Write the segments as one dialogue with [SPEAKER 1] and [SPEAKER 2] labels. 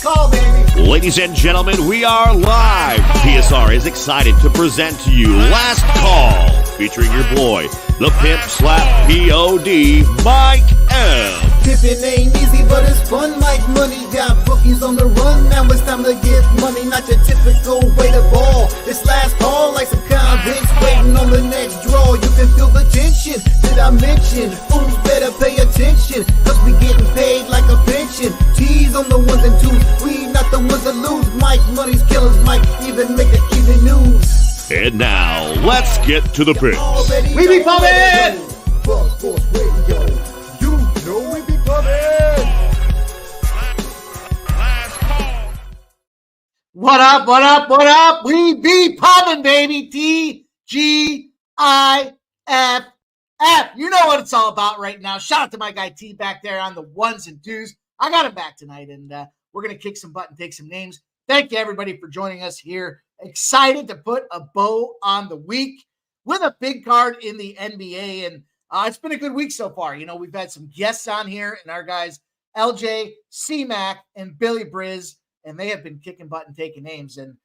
[SPEAKER 1] call, baby.
[SPEAKER 2] Ladies and gentlemen, we are live. PSR is excited to present to you Last Call, featuring your boy, the Pimp Slap P.O.D., Mike M.
[SPEAKER 1] Pimpin' ain't easy, but it's fun like money. Got bookies on the run, now it's time to get money. Not your typical way to ball. It's last call like some convicts waiting on the next draw. You can feel the tension. Did I mention? Fools better pay attention, cause we getting paid like a pension. T's on the ones and twos, we not the ones that lose. Mike, money's killers, Mike even make the even news.
[SPEAKER 2] And now, let's get to the picks.
[SPEAKER 1] We be pumping! Buzz Force Radio, you know we be pumping!
[SPEAKER 3] What up, what up, what up? We be pumping, baby. T-G-I-F-F. You know what it's all about right now. Shout out to my guy T back there on the ones and twos. I got him back tonight, and we're going to kick some butt and take some names. Thank you, everybody, for joining us here. Excited to put a bow on the week with a big card in the NBA, and it's been a good week so far. You know, we've had some guests on here, and our guys, LJ, C-Mac, and Billy Briz, and they have been kicking butt and taking names, and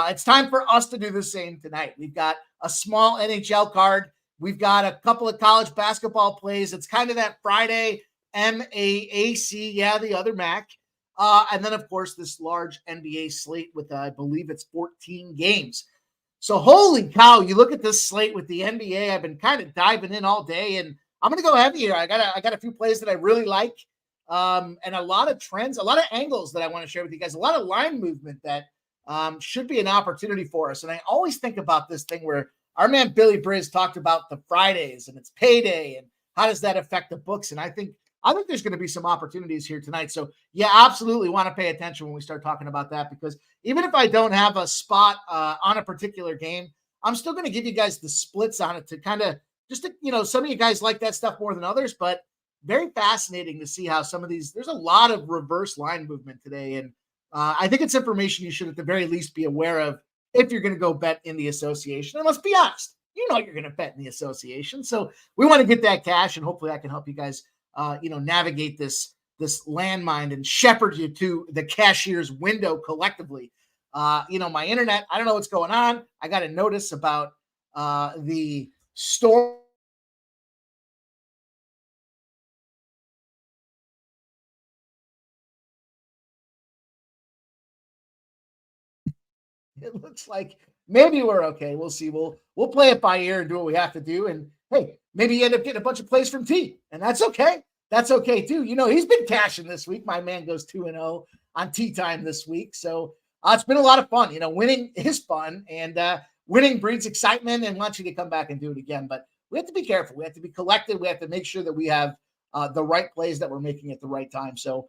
[SPEAKER 3] it's time for us to do the same tonight. We've got a small NHL card. We've got a couple of college basketball plays. It's kind of that Friday MAAC, the other MAC. And then, of course, this large NBA slate with, I believe it's 14 games. So, holy cow, you look at this slate with the NBA. I've been kind of diving in all day, and I'm going to go heavy here. I got a few plays that I really like, and a lot of trends, a lot of angles that I want to share with you guys, a lot of line movement that should be an opportunity for us. And I always think about this thing where our man Billy Briz talked about the Fridays and it's payday and how does that affect the books. And I think there's going to be some opportunities here tonight. So yeah, absolutely want to pay attention when we start talking about that, because even if I don't have a spot on a particular game, I'm still going to give you guys the splits on it to kind of just to, some of you guys like that stuff more than others, but very fascinating to see how some of these, there's a lot of reverse line movement today. And I think it's information you should at the very least be aware of if you're going to go bet in the association. And let's be honest, you're going to bet in the association. So we want to get that cash, and hopefully I can help you guys navigate this landmine and shepherd you to the cashier's window collectively. My internet, I don't know what's going on. I got a notice about the store. It looks like maybe we're okay. We'll see. We'll play it by ear and do what we have to do. And hey, maybe you end up getting a bunch of plays from T, and that's okay. That's okay too. He's been cashing this week. My man goes 2-0 on tea time this week. So it's been a lot of fun. Winning is fun, and winning breeds excitement and wants you to come back and do it again. But we have to be careful. We have to be collected. We have to make sure that we have the right plays that we're making at the right time. So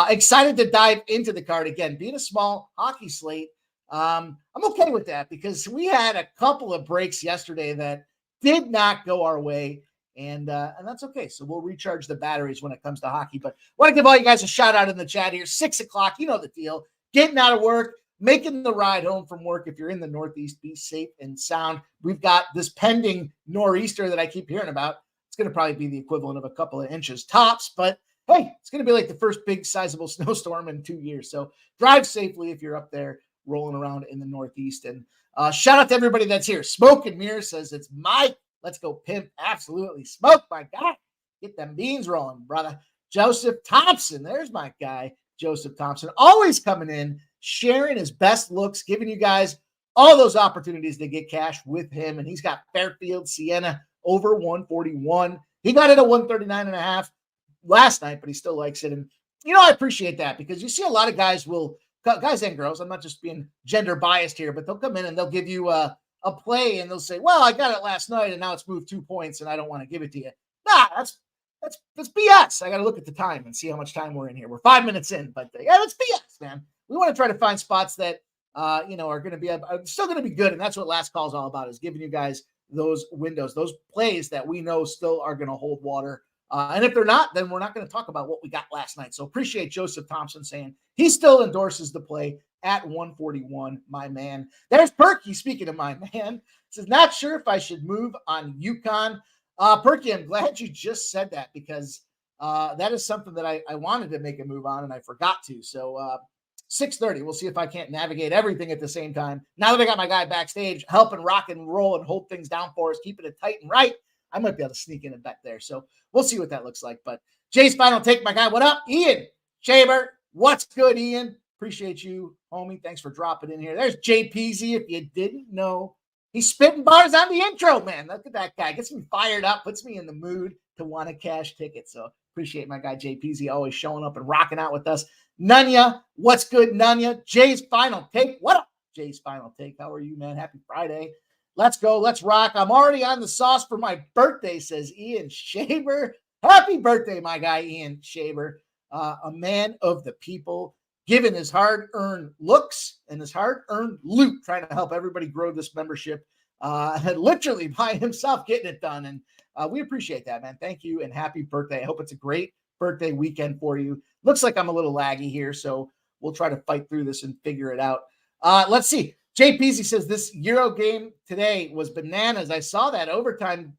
[SPEAKER 3] excited to dive into the card again. Being a small hockey slate, I'm okay with that, because we had a couple of breaks yesterday that did not go our way, and that's okay. So we'll recharge the batteries when it comes to hockey. But I want to give all you guys a shout out in the chat here. 6 o'clock, you know the deal. Getting out of work, making the ride home from work. If you're in the Northeast, be safe and sound. We've got this pending nor'easter that I keep hearing about. It's going to probably be the equivalent of a couple of inches tops, but hey, it's going to be like the first big sizable snowstorm in 2 years. So drive safely if you're up there rolling around in the Northeast. And shout out to everybody that's here. Smoke and Mirror says it's Mike. Let's go, Pimp. Absolutely. Smoke, my guy. Get them beans rolling, brother. Joseph Thompson. There's my guy, Joseph Thompson. Always coming in, sharing his best looks, giving you guys all those opportunities to get cash with him. And he's got Fairfield Sienna over 141. He got it at 139.5 last night, but he still likes it. And, I appreciate that, because you see a lot of guys and girls, I'm not just being gender biased here, but they'll come in and they'll give you a play and they'll say, well, I got it last night and now it's moved 2 points and I don't want to give it to you. Nah, that's BS. I got to look at the time and see how much time we're in here. We're 5 minutes in, but yeah, that's BS, man. We want to try to find spots that, are going to be still going to be good. And that's what Last Call is all about, is giving you guys those windows, those plays that we know still are going to hold water. And if they're not, then we're not going to talk about what we got last night. So appreciate Joseph Thompson saying he still endorses the play at 141, my man. There's Perky, speaking of my man. Says, not sure if I should move on UConn. Perky, I'm glad you just said that, because that is something that I wanted to make a move on and I forgot to. So 6:30. We'll see if I can't navigate everything at the same time. Now that I got my guy backstage helping rock and roll and hold things down for us, keeping it tight and right, I might be able to sneak in a bet there. So we'll see what that looks like. But Jay's final take, my guy. What up, Ian Shaber? What's good, Ian? Appreciate you, homie. Thanks for dropping in here. There's JPZ. If you didn't know, he's spitting bars on the intro, man. Look at that guy. Gets me fired up, puts me in the mood to want to cash tickets. So appreciate my guy JPZ always showing up and rocking out with us. Nunya, what's good, Nunya? Jay's final take. What up, Jay's final take? How are you, man? Happy Friday. Let's go. Let's rock. I'm already on the sauce for my birthday, says Ian Shaber. Happy birthday, my guy, Ian Shaber. A man of the people, given his hard-earned looks and his hard-earned loot, trying to help everybody grow this membership, literally by himself getting it done. And we appreciate that, man. Thank you, and happy birthday. I hope it's a great birthday weekend for you. Looks like I'm a little laggy here, so we'll try to fight through this and figure it out. Let's see. JPZ says this Euro game today was bananas. I saw that overtime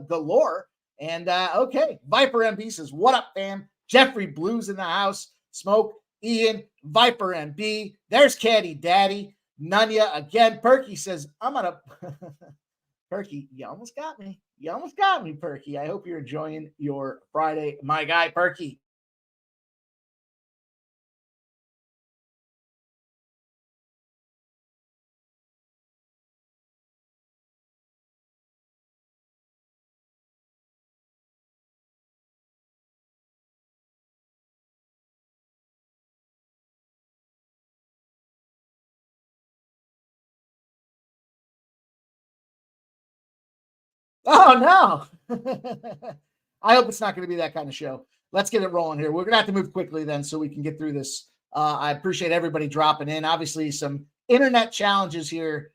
[SPEAKER 3] galore. And okay, Viper MB says, what up, fam? Jeffrey Blues in the house. Smoke, Ian, Viper MB. There's Caddy Daddy. Nunya again. Perky says, I'm going to... Perky, you almost got me. You almost got me, Perky. I hope you're enjoying your Friday. My guy, Perky. Oh, no. I hope it's not going to be that kind of show. Let's get it rolling here. We're going to have to move quickly then so we can get through this. I appreciate everybody dropping in. Obviously, some internet challenges here,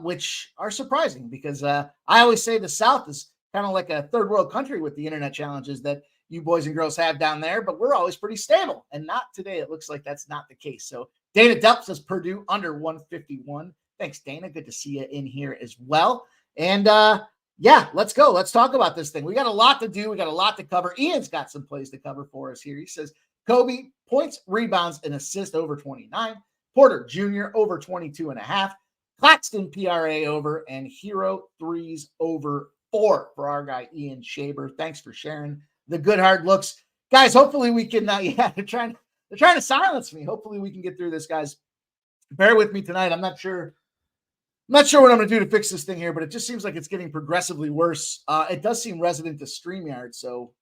[SPEAKER 3] which are surprising because I always say the South is kind of like a third world country with the internet challenges that you boys and girls have down there, but we're always pretty stable. And not today. It looks like that's not the case. So Dana Delp says Purdue under 151. Thanks, Dana. Good to see you in here as well. And yeah, let's go. Let's talk about this thing. We got a lot to do. We got a lot to cover. Ian's got some plays to cover for us here. He says Kobe points, rebounds, and assists over 29. Porter Jr. over 22.5. Claxton PRA over, and Hero threes over 4 for our guy Ian Shaber. Thanks for sharing the good hard looks, guys. Hopefully we can. Yeah, they're trying to silence me. Hopefully we can get through this, guys. Bear with me tonight. I'm not sure what I'm going to do to fix this thing here, but it just seems like it's getting progressively worse. It does seem resident to StreamYard, so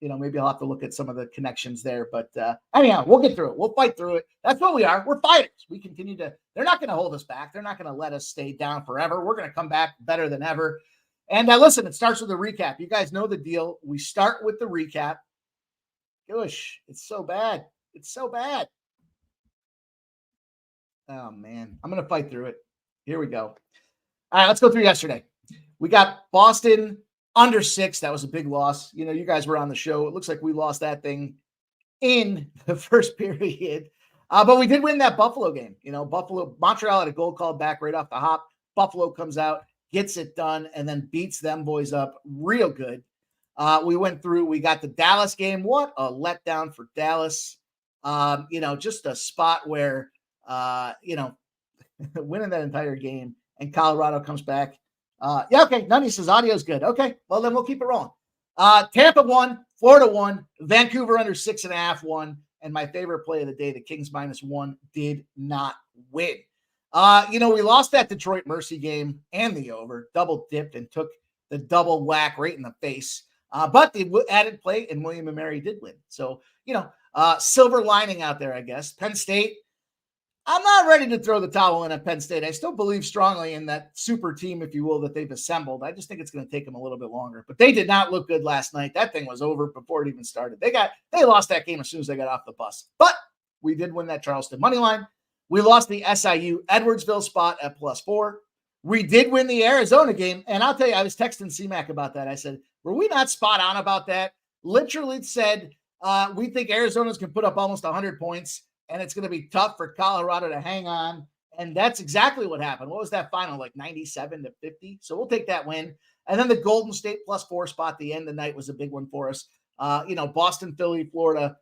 [SPEAKER 3] maybe I'll have to look at some of the connections there. But anyhow, we'll get through it. We'll fight through it. That's what we are. We're fighters. We continue to. They're not going to hold us back. They're not going to let us stay down forever. We're going to come back better than ever. And listen, it starts with a recap. You guys know the deal. We start with the recap. Gosh, it's so bad. It's so bad. Oh man, I'm going to fight through it. Here we go. All right, let's go through yesterday. We got Boston under 6. That was a big loss. You guys were on the show. It looks like we lost that thing in the first period. But we did win that Buffalo game. Montreal had a goal called back right off the hop. Buffalo comes out, gets it done, and then beats them boys up real good. We went through. We got the Dallas game. What a letdown for Dallas. Just a spot where, winning that entire game, and Colorado comes back. Okay. Nunny says audio's good. Okay. Well, then we'll keep it rolling. Tampa won, Florida won, Vancouver under 6.5 won, and my favorite play of the day, the Kings -1, did not win. We lost that Detroit Mercy game and the over, double dipped and took the double whack right in the face. But the added play and William and Mary did win. So, silver lining out there, I guess. Penn State, I'm not ready to throw the towel in at Penn State. I still believe strongly in that super team, if you will, that they've assembled. I just think it's going to take them a little bit longer. But they did not look good last night. That thing was over before it even started. They lost that game as soon as they got off the bus. But we did win that Charleston money line. We lost the SIU Edwardsville spot at +4. We did win the Arizona game. And I'll tell you, I was texting C-Mac about that. I said, were we not spot on about that? Literally said, we think Arizona's can put up almost 100 points. And it's going to be tough for Colorado to hang on. And that's exactly what happened. What was that final? Like 97-50? So we'll take that win. And then the Golden State +4 spot at the end of the night was a big one for us. Boston, Philly, Florida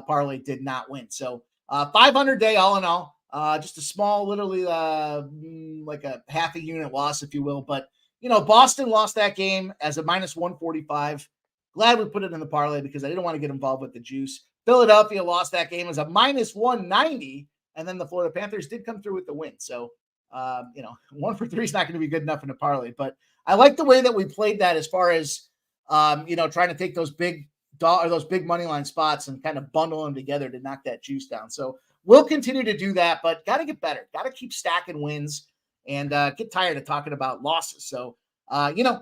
[SPEAKER 3] parlay did not win. So 500 day all in all. Just a small, literally like a half a unit loss, if you will. But, Boston lost that game as a minus 145. Glad we put it in the parlay because I didn't want to get involved with the juice. Philadelphia lost that game as a minus 190. And then the Florida Panthers did come through with the win. So, 1 for 3 is not going to be good enough in a parlay. But I like the way that we played that as far as, trying to take those big money line spots and kind of bundle them together to knock that juice down. So we'll continue to do that, but got to get better. Got to keep stacking wins and get tired of talking about losses. So,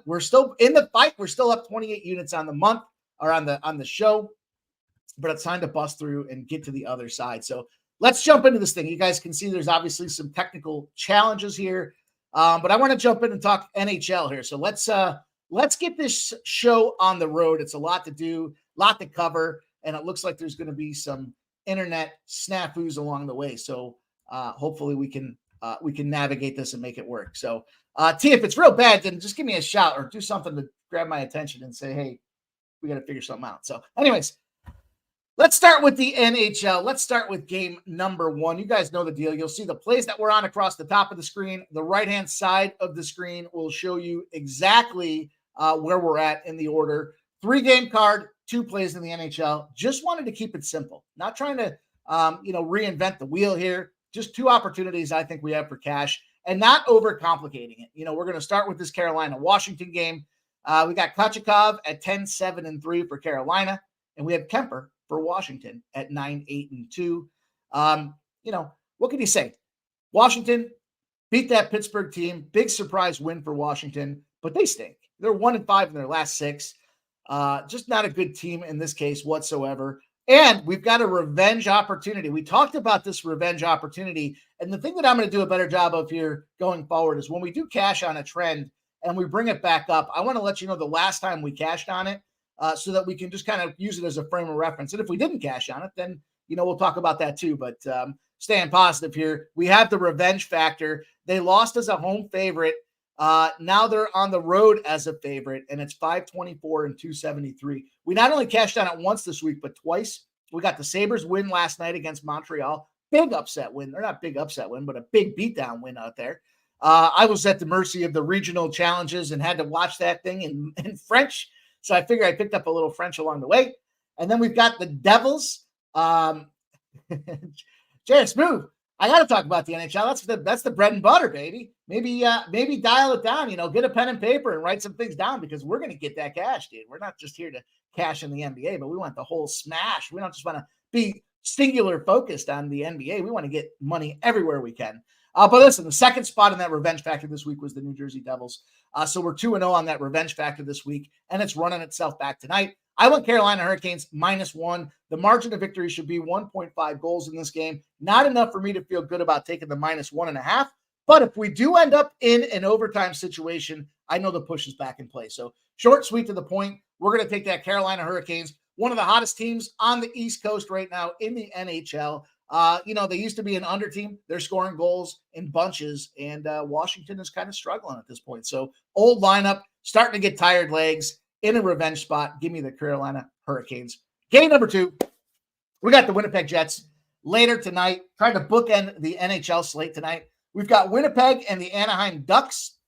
[SPEAKER 3] we're still in the fight. We're still up 28 units on the month or on the show, but it's time to bust through and get to the other side. So let's jump into this thing. You guys can see there's obviously some technical challenges here, but I want to jump in and talk NHL here. So let's get this show on the road. It's a lot to do, lot to cover, and it looks like there's going to be some internet snafus along the way. So hopefully we can navigate this and make it work. So T, if it's real bad, then just give me a shout or do something to grab my attention and say, hey, we got to figure something out. So anyways, let's start with the NHL. Let's start with game number 1. You guys know the deal. You'll see the plays that we're on across the top of the screen. The right-hand side of the screen will show you exactly where we're at in the order. 3-game card, 2 plays in the NHL. Just wanted to keep it simple. Not trying to, reinvent the wheel here. Just 2 opportunities I think we have for cash and not overcomplicating it. We're going to start with this Carolina-Washington game. We got Kochetkov at 10-7-3 for Carolina, and we have Kemper for Washington at 9-8-2. What can you say? Washington beat that Pittsburgh team. Big surprise win for Washington, but they stink. They're 1-5 in their last 6. Just not a good team in this case whatsoever. And we've got a revenge opportunity. We talked about this revenge opportunity. And the thing that I'm going to do a better job of here going forward is when we do cash on a trend and we bring it back up, I want to let you know the last time we cashed on it so that we can just kind of use it as a frame of reference. And if we didn't cash on it, then, we'll talk about that too. But staying positive here, we have the revenge factor. They lost as a home favorite. Now they're on the road as a favorite, and it's 524 and 273. We not only cashed on it once this week, but twice. We got the Sabres win last night against Montreal. Big upset win. They're not big upset win, but a big beatdown win out there. I was at the mercy of the regional challenges and had to watch that thing in French. So I figured I picked up a little French along the way. And then we've got the Devils. Jared Smooth. I got to talk about the NHL. That's the bread and butter, baby. Maybe dial it down, get a pen and paper and write some things down because we're going to get that cash, dude. We're not just here to cash in the NBA, but we want the whole smash. We don't just want to be singular focused on the NBA. We want to get money everywhere we can. But listen, the second spot in that revenge factor this week was the New Jersey Devils. So we're 2-0 on that revenge factor this week, and it's running itself back tonight. I went Carolina Hurricanes -1. The margin of victory should be 1.5 goals in this game. Not enough for me to feel good about taking the -1.5. But if we do end up in an overtime situation, I know the push is back in play. So short, sweet, to the point. We're going to take that Carolina Hurricanes, one of the hottest teams on the East Coast right now in the NHL. They used to be an under team. They're scoring goals in bunches, and Washington is kind of struggling at this point. So old lineup, starting to get tired legs. In a revenge spot, give me the Carolina Hurricanes. Game number 2, we got the Winnipeg Jets later tonight. Trying to bookend the NHL slate tonight. We've got Winnipeg and the Anaheim Ducks,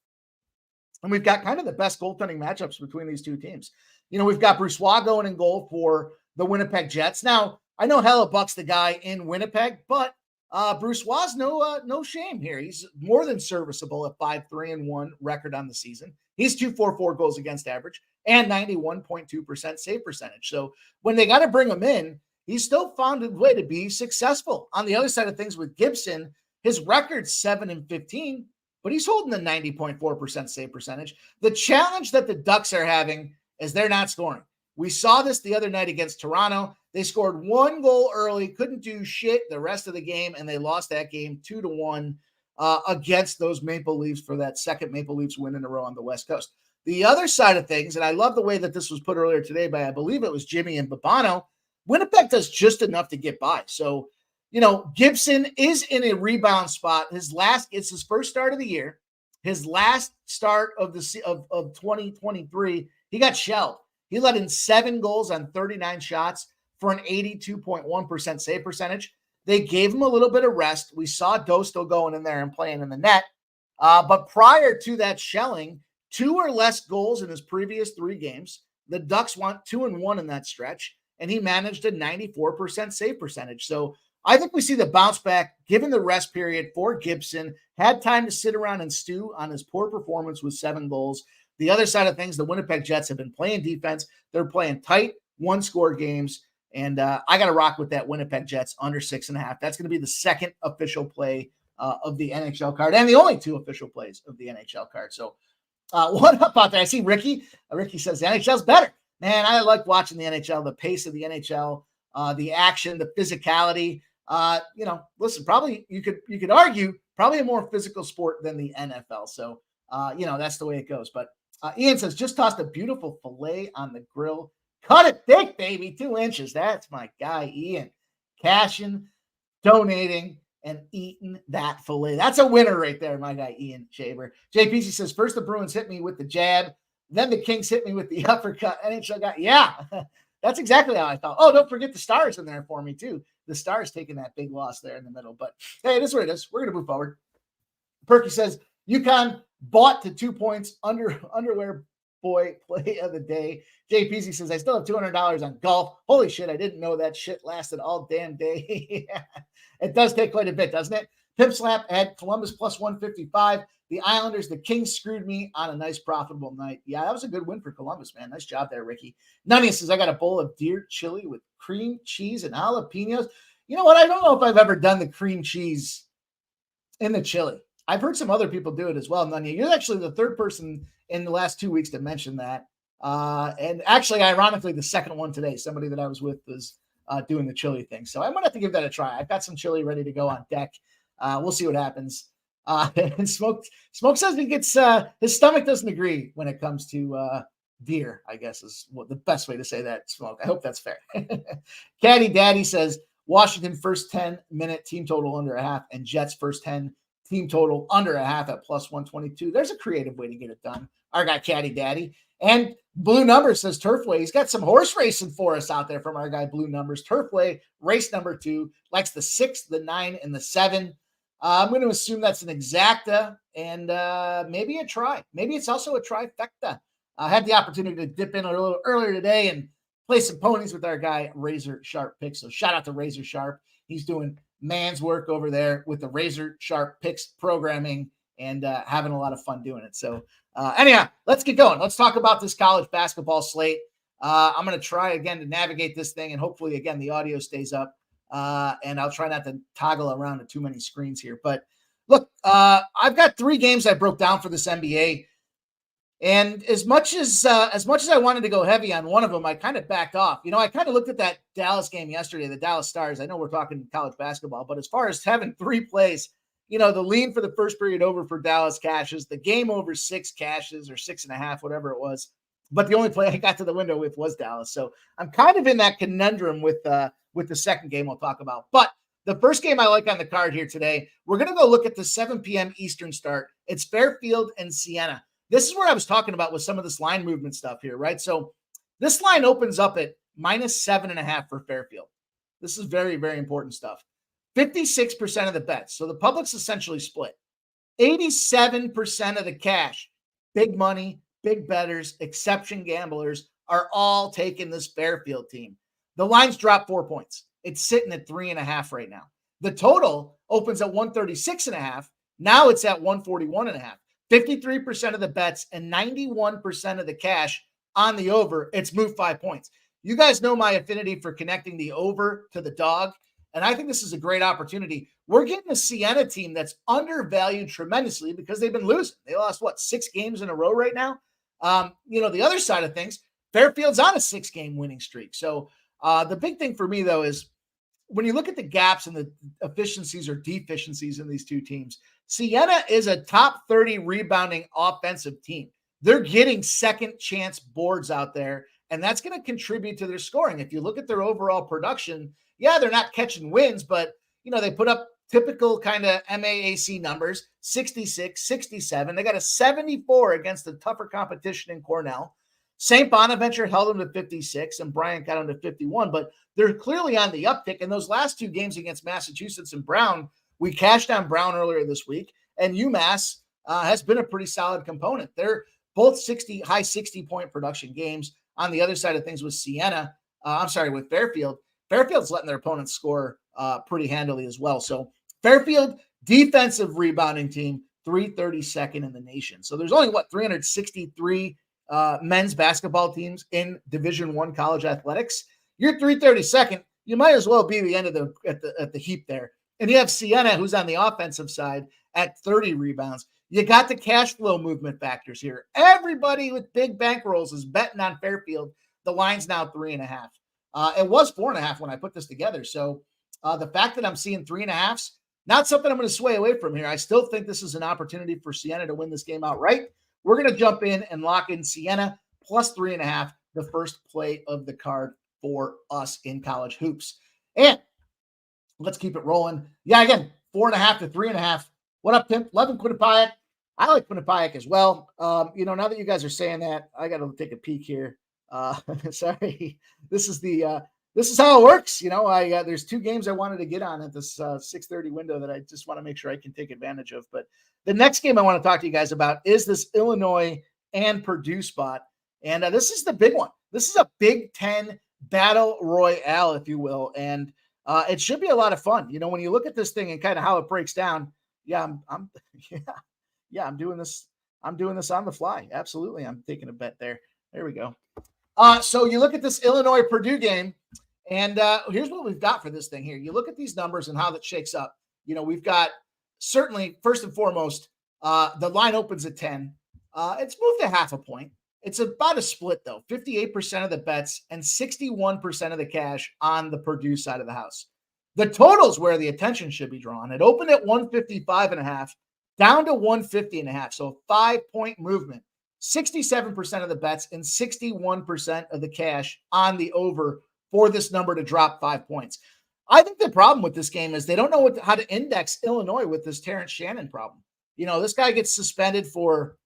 [SPEAKER 3] and we've got kind of the best goaltending matchups between these two teams. We've got Broussard going in goal for the Winnipeg Jets. Now, I know Hellebuck's the guy in Winnipeg, but Broussard's no shame here. He's more than serviceable at 5-3-1 record on the season. He's 244 goals against average and 91.2% save percentage. So when they got to bring him in, he's still found a way to be successful. On the other side of things with Gibson, his record's 7-15, but he's holding the 90.4% save percentage. The challenge that the Ducks are having is they're not scoring. We saw this the other night against Toronto. They scored 1 goal early, couldn't do shit the rest of the game, and they lost that game 2-1 against those Maple Leafs for that second Maple Leafs win in a row on the West Coast. The other side of things, and I love the way that this was put earlier today by, I believe it was Jimmy and Babano, Winnipeg does just enough to get by. So, Gibson is in a rebound spot. It's his first start of the year. His last start of 2023, he got shelled. He let in 7 goals on 39 shots for an 82.1% save percentage. They gave him a little bit of rest. We saw Dosto going in there and playing in the net. But prior to that shelling, 2 or less goals in his previous 3 games. The Ducks went 2-1 in that stretch, and he managed a 94% save percentage. So I think we see the bounce back, given the rest period for Gibson, had time to sit around and stew on his poor performance with 7 goals. The other side of things, the Winnipeg Jets have been playing defense. They're playing tight, 1-score games. And I got to rock with that Winnipeg Jets under 6.5. That's going to be the second official play of the NHL card and the only 2 official plays of the NHL card. So what about that? I see Ricky. Ricky says the NHL's better. Man, I like watching the NHL, the pace of the NHL, the action, the physicality. Listen, probably you could argue probably a more physical sport than the NFL. So, that's the way it goes. But Ian says, just tossed a beautiful filet on the grill. Cut it thick, baby, 2 inches. That's my guy, Ian. Cashing, donating, and eating that filet. That's a winner right there, my guy, Ian Shaver. JPC says, first the Bruins hit me with the jab, then the Kings hit me with the uppercut. NHL guy, yeah, that's exactly how I felt. Oh, don't forget the Stars in there for me, too. The Stars taking that big loss there in the middle. But, hey, it is what it is. We're going to move forward. Perky says, UConn bought to 2 points underwear boy play of the day. JPZ says, I still have $200 on golf. Holy shit, I didn't know that shit lasted all damn day. It does take quite a bit, doesn't it? Pimp Slap had Columbus plus 155. The Islanders, the Kings screwed me on a nice profitable night. Yeah, that was a good win for Columbus, man. Nice job there, Ricky. Nani says, I got a bowl of deer chili with cream cheese and jalapenos. You know what? I don't know if I've ever done the cream cheese in the chili. I've heard some other people do it as well. Nani, you're actually the 3rd person in the last 2 weeks to mention that. And actually, ironically, the second one today, somebody that I was with was doing the chili thing. So I'm going to have to give that a try. I've got some chili ready to go on deck. We'll see what happens. And Smoke says he gets his stomach doesn't agree when it comes to deer, I guess is what the best way to say that, Smoke. I hope that's fair. Caddy Daddy says Washington first 10-minute team total under a half and Jets first 10 team total under a half at plus 122. There's a creative way to get it done. Our guy Caddy Daddy. And Blue Numbers says Turfway. He's got some horse racing for us out there from our guy Blue Numbers. Turfway, race number 2, likes the 6, the 9, and the 7. I'm going to assume that's an exacta and maybe a try. Maybe it's also a trifecta. I had the opportunity to dip in a little earlier today and play some ponies with our guy Razor Sharp Picks. So shout out to Razor Sharp. He's doing man's work over there with the Razor Sharp Picks programming and having a lot of fun doing it. So anyhow, let's get going. Let's talk about this college basketball slate. I'm going to try again to navigate this thing, and hopefully, again, the audio stays up. And I'll try not to toggle around to too many screens here. But look, I've got 3 games I broke down for this NBA. And as much as I wanted to go heavy on one of them, I kind of backed off. I kind of looked at that Dallas game yesterday, the Dallas Stars. I know we're talking college basketball, but as far as having 3 plays, the lean for the first period over for Dallas cashes, the game over 6 cashes or 6.5, whatever it was. But the only play I got to the window with was Dallas. So I'm kind of in that conundrum with the second game we'll talk about. But the first game I like on the card here today, we're going to go look at the 7 p.m. Eastern start. It's Fairfield and Siena. This is where I was talking about with some of this line movement stuff here, right? So this line opens up at minus 7.5 for Fairfield. This is very, very important stuff. 56% of the bets. So the public's essentially split. 87% of the cash, big money, big bettors, exception gamblers are all taking this Fairfield team. The line's dropped 4 points. It's sitting at 3.5 right now. The total opens at 136.5. Now it's at 141.5. 53% of the bets and 91% of the cash on the over. It's moved 5 points. You guys know my affinity for connecting the over to the dog, and I think this is a great opportunity. We're getting a Siena team that's undervalued tremendously because they've been losing. They lost, 6 games in a row right now? The other side of things, Fairfield's on a 6-game winning streak. So the big thing for me, though, is when you look at the gaps and the efficiencies or deficiencies in these two teams, Siena is a top 30 rebounding offensive team. They're getting second chance boards out there, and that's going to contribute to their scoring. If you look at their overall production, yeah, they're not catching wins, but, they put up typical kind of MAAC numbers, 66, 67. They got a 74 against the tougher competition in Cornell. St. Bonaventure held them to 56, and Bryant got them to 51, but they're clearly on the uptick. And those last two games against Massachusetts and Brown, we cashed on Brown earlier this week, and UMass has been a pretty solid component. They're both high 60-point production games. On the other side of things with with Fairfield. Fairfield's letting their opponents score pretty handily as well. So Fairfield, defensive rebounding team, 332nd in the nation. So there's only 363 men's basketball teams in Division I college athletics. You're 332nd. You might as well be the end of the heap there. And you have Siena, who's on the offensive side, at 30 rebounds. You got the cash flow movement factors here. Everybody with big bankrolls is betting on Fairfield. The line's now 3.5. It was 4.5 when I put this together. So the fact that I'm seeing 3.5s, not something I'm going to sway away from here. I still think this is an opportunity for Siena to win this game outright. We're going to jump in and lock in Siena plus 3.5, the first play of the card for us in college hoops. And let's keep it rolling. Yeah, again, 4.5 to 3.5. What up, Pimp? Loving Quinnipiac. I like Quinnipiac as well. Now that you guys are saying that, I got to take a peek here. Sorry, this is how it works. There's two games I wanted to get on at this 6:30 window that I just want to make sure I can take advantage of. But the next game I want to talk to you guys about is this Illinois and Purdue spot. And this is the big one. This is a Big Ten battle royale, if you will. And it should be a lot of fun. When you look at this thing and kind of how it breaks down. I'm doing this. I'm doing this on the fly. Absolutely. I'm taking a bet there. There we go. So you look at this Illinois Purdue game, and here's what we've got for this thing here. You look at these numbers and how that shakes up. We've got certainly first and foremost, the line opens at 10. It's moved a half a point. It's about a split though. 58% of the bets and 61% of the cash on the Purdue side of the house. The total's where the attention should be drawn. It opened at 155.5, down to 150.5. So 5-point movement. 67% of the bets and 61% of the cash on the over for this number to drop 5 points. I think the problem with this game is they don't know how to index Illinois with this Terrence Shannon problem. This guy gets suspended for,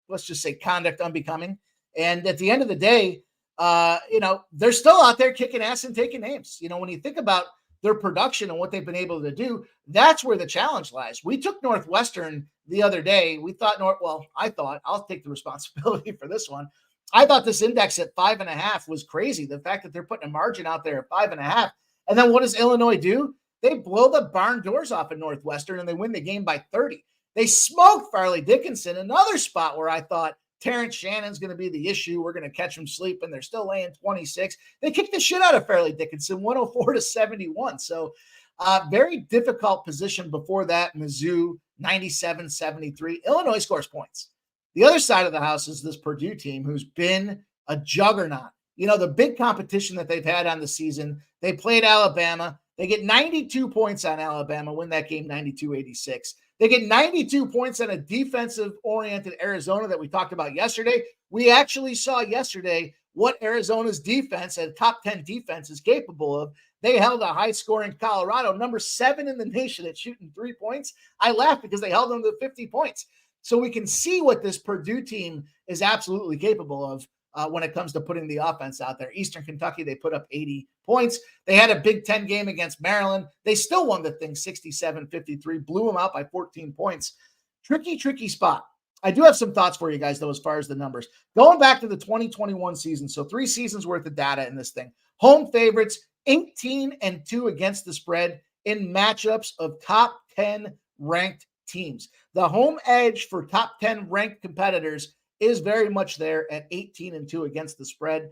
[SPEAKER 3] let's just say, conduct unbecoming. And at the end of the day, they're still out there kicking ass and taking names. When you think about their production and what they've been able to do, that's where the challenge lies. We took Northwestern the other day. We thought, I thought, I'll take the responsibility for this one. I thought this index at 5.5 was crazy. The fact that they're putting a margin out there at 5.5. And then what does Illinois do? They blow the barn doors off of Northwestern and they win the game by 30. They smoked Farley Dickinson, another spot where I thought Terrence Shannon's going to be the issue. We're going to catch them sleeping. They're still laying 26. They kicked the shit out of Farley Dickinson, 104-71. So very difficult position before that. Mizzou, 97-73. Illinois scores points. The other side of the house is this Purdue team who's been a juggernaut. The big competition that they've had on the season, they played Alabama. They get 92 points on Alabama, win that game 92-86. They get 92 points on a defensive-oriented Arizona that we talked about yesterday. We actually saw yesterday what Arizona's defense, a top 10 defense, is capable of. They held a high-scoring Colorado, number 7 in the nation at shooting 3 points. I laughed because they held them to 50 points. So we can see what this Purdue team is absolutely capable of when it comes to putting the offense out there. Eastern Kentucky, they put up 80 points. They had a Big Ten game against Maryland. They still won the thing 67-53, blew them out by 14 points. Tricky spot. I do have some thoughts for you guys, though, as far as the numbers. Going back to the 2021 season, so 3 seasons worth of data in this thing. Home favorites, 18-2 against the spread in matchups of top 10 ranked teams. The home edge for top 10 ranked competitors is very much there at 18-2 against the spread.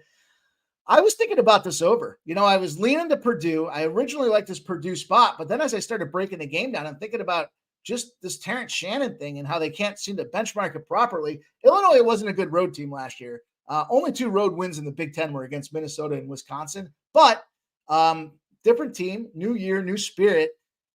[SPEAKER 3] I was thinking about this over. I was leaning to Purdue. I originally liked this Purdue spot, but then as I started breaking the game down, I'm thinking about just this Terrence Shannon thing and how they can't seem to benchmark it properly. Illinois wasn't a good road team last year. Only 2 road wins in the Big Ten were against Minnesota and Wisconsin, but different team, new year, new spirit.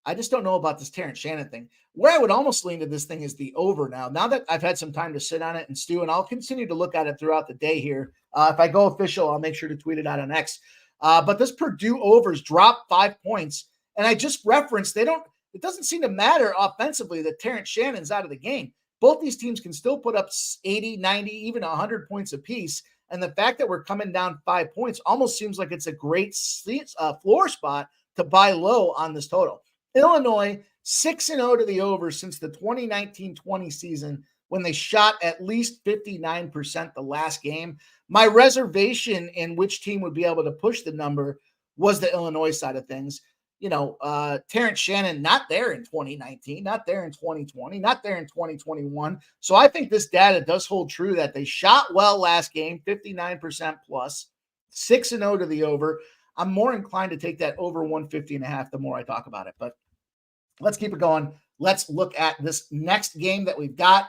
[SPEAKER 3] I just don't know about this Terrence Shannon thing. Where I would almost lean to this thing is the over now. Now that I've had some time to sit on it and stew, and I'll continue to look at it throughout the day here. If I go official, I'll make sure to tweet it out on X. But this Purdue overs dropped 5 points. And I just referenced, it doesn't seem to matter offensively that Terrence Shannon's out of the game. Both these teams can still put up 80, 90, even 100 points apiece. And the fact that we're coming down 5 points almost seems like it's a great floor spot to buy low on this total. Illinois 6-0 to the over since the 2019-20 season when they shot at least 59% the last game. My reservation in which team would be able to push the number was the Illinois side of things. Terrence Shannon, not there in 2019, not there in 2020, not there in 2021. So I think this data does hold true that they shot well last game, 59% plus, 6-0 to the over. I'm more inclined to take that over 150.5 the more I talk about it. But let's keep it going. Let's look at this next game that we've got.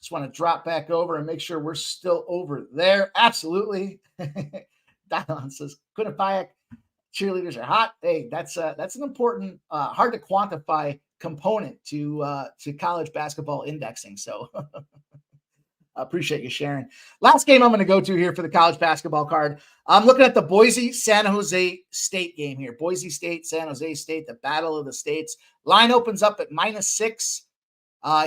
[SPEAKER 3] Just want to drop back over and make sure we're still over there. Absolutely. Dion says, Quinnipiac cheerleaders are hot. Hey, that's an important, hard to quantify component to college basketball indexing. So I appreciate you sharing. Last game I'm going to go to here for the college basketball card. I'm looking at the Boise San Jose State game here. Boise State, San Jose State, the battle of the states. Line opens up at -6.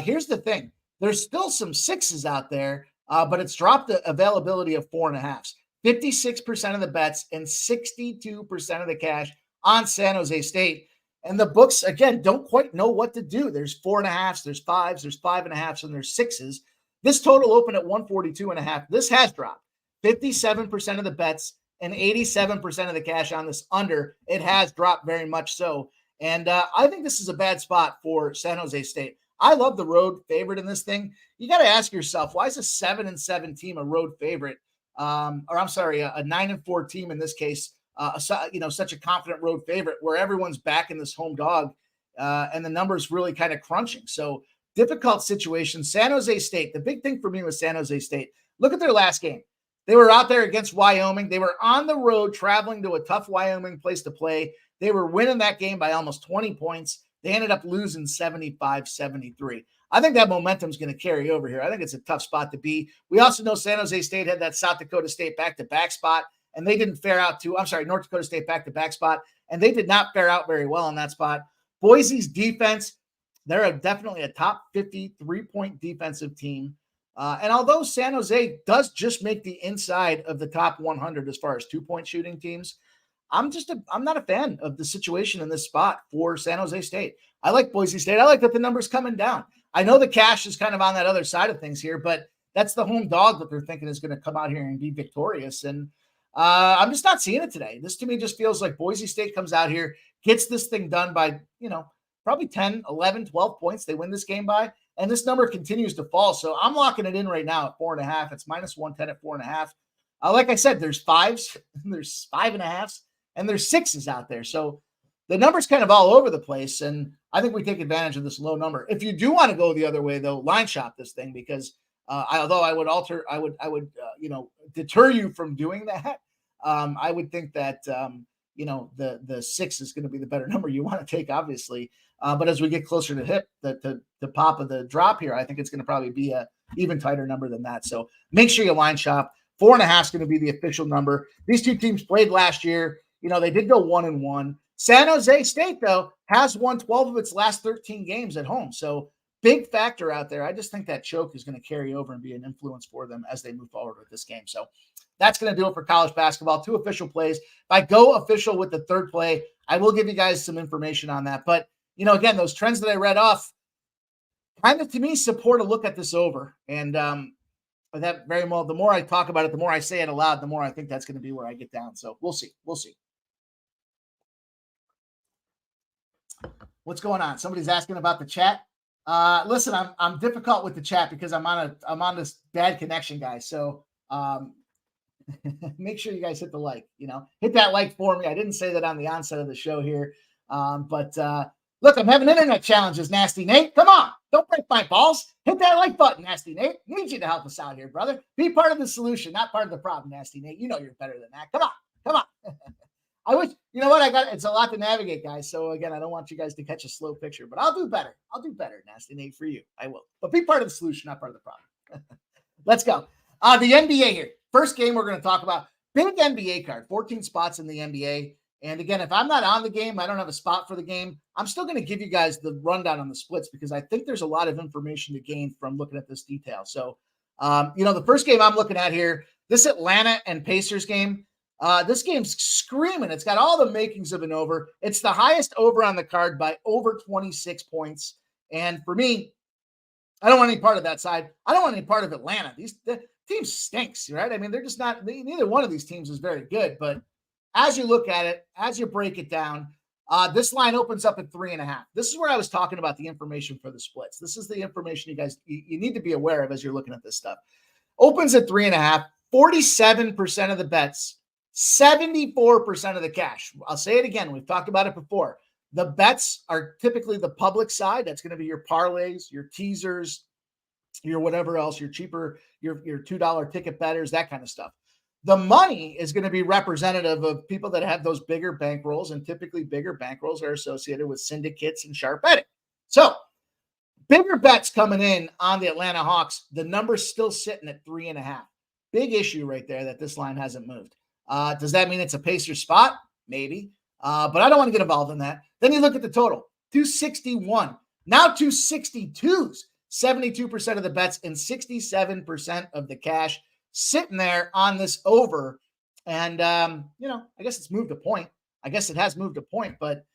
[SPEAKER 3] Here's the thing. There's still some 6s out there, but it's dropped the availability of 4.5s. 56% of the bets and 62% of the cash on San Jose State. And the books, again, don't quite know what to do. There's 4.5s, there's 5s, there's 5.5s, and there's 6s. This total opened at 142.5. This has dropped. 57% of the bets and 87% of the cash on this under. It has dropped very much so. And I think this is a bad spot for San Jose State. I love the road favorite in this thing. You got to ask yourself, why is a 7-7 team a road favorite? A 9-4 team in this case, such a confident road favorite where everyone's backing this home dog and the numbers really kind of crunching. So difficult situation. San Jose State, the big thing for me was San Jose State. Look at their last game. They were out there against Wyoming. They were on the road traveling to a tough Wyoming place to play. They were winning that game by almost 20 points. They ended up losing 75-73. I think that momentum is going to carry over here. I think it's a tough spot to be. We also know San Jose State had that South Dakota State back-to-back spot, and they didn't fare out North Dakota State back-to-back spot, and they did not fare out very well on that spot. Boise's defense, they're definitely a top 50 3-point defensive team. And although San Jose does just make the inside of the top 100 as far as 2-point shooting teams, I'm not a fan of the situation in this spot for San Jose State. I like Boise State. I like that the number's coming down. I know the cash is kind of on that other side of things here, but that's the home dog that they're thinking is going to come out here and be victorious. And I'm just not seeing it today. This to me just feels like Boise State comes out here, gets this thing done by, probably 10, 11, 12 points. They win this game by, and this number continues to fall. So I'm locking it in right now at 4.5. It's -110 at 4.5. Like I said, there's 5s, there's 5.5s, and there's 6s out there. So the number's kind of all over the place, and I think we take advantage of this low number. If you do want to go the other way, though, line shop this thing because although I would deter you from doing that. I would think that the 6 is going to be the better number you want to take, obviously. But as we get closer to the pop of the drop here, I think it's going to probably be a even tighter number than that. So make sure you line shop. 4.5 is going to be the official number. These two teams played last year. They did go 1-1. San Jose State, though, has won 12 of its last 13 games at home. So big factor out there. I just think that choke is going to carry over and be an influence for them as they move forward with this game. So that's going to do it for college basketball. 2 official plays. If I go official with the third play, I will give you guys some information on that. But, again, those trends that I read off kind of, to me, support a look at this over. And that very well, the more I talk about it, the more I say it aloud, the more I think that's going to be where I get down. So we'll see. We'll see. What's going on? Somebody's asking about the chat. Listen, I'm difficult with the chat because I'm on this bad connection, guys. So make sure you guys hit the like, hit that like for me. I didn't say that on the onset of the show here. But look, I'm having internet challenges, Nasty Nate. Come on. Don't break my balls. Hit that like button, Nasty Nate. Need you to help us out here, brother. Be part of the solution, not part of the problem, Nasty Nate. You know you're better than that. Come on. Come on. I wish, it's a lot to navigate, guys. So again, I don't want you guys to catch a slow picture, but I'll do better. Nasty Nate, for you. I will. But be part of the solution, not part of the problem. Let's go. The NBA here. First game we're going to talk about. Big NBA card. 14 spots in the NBA. And again, if I'm not on the game, I don't have a spot for the game, I'm still going to give you guys the rundown on the splits because I think there's a lot of information to gain from looking at this detail. So, the first game I'm looking at here, This Atlanta and Pacers game, this game's screaming. It's got all the makings of an over. It's the highest over on the card by over 26 points. And for me, I don't want any part of that side. I don't want any part of Atlanta. The team stinks, right? I mean, they're just not, neither one of these teams is very good. But as you look at it, as you break it down, this line opens up at 3.5. This is where I was talking about the information for the splits. This is the information you guys, you need to be aware of as you're looking at this stuff. Opens at 3.5, 47% of the bets, 74% of the cash. I'll say it again. We've talked about it before. The bets are typically the public side. That's going to be your parlays, your teasers, your whatever else, your cheaper, your $2 ticket bettors, that kind of stuff. The money is going to be representative of people that have those bigger bankrolls, and typically bigger bankrolls are associated with syndicates and sharp betting. So bigger bets coming in on the Atlanta Hawks. The number's still sitting at 3.5. Big issue right there that this line hasn't moved. Does that mean it's a Pacer spot? Maybe. But I don't want to get involved in that. Then you look at the total, 261, now 262s, 72% of the bets and 67% of the cash sitting there on this over. And, I guess it's moved a point. I guess it has moved a point. But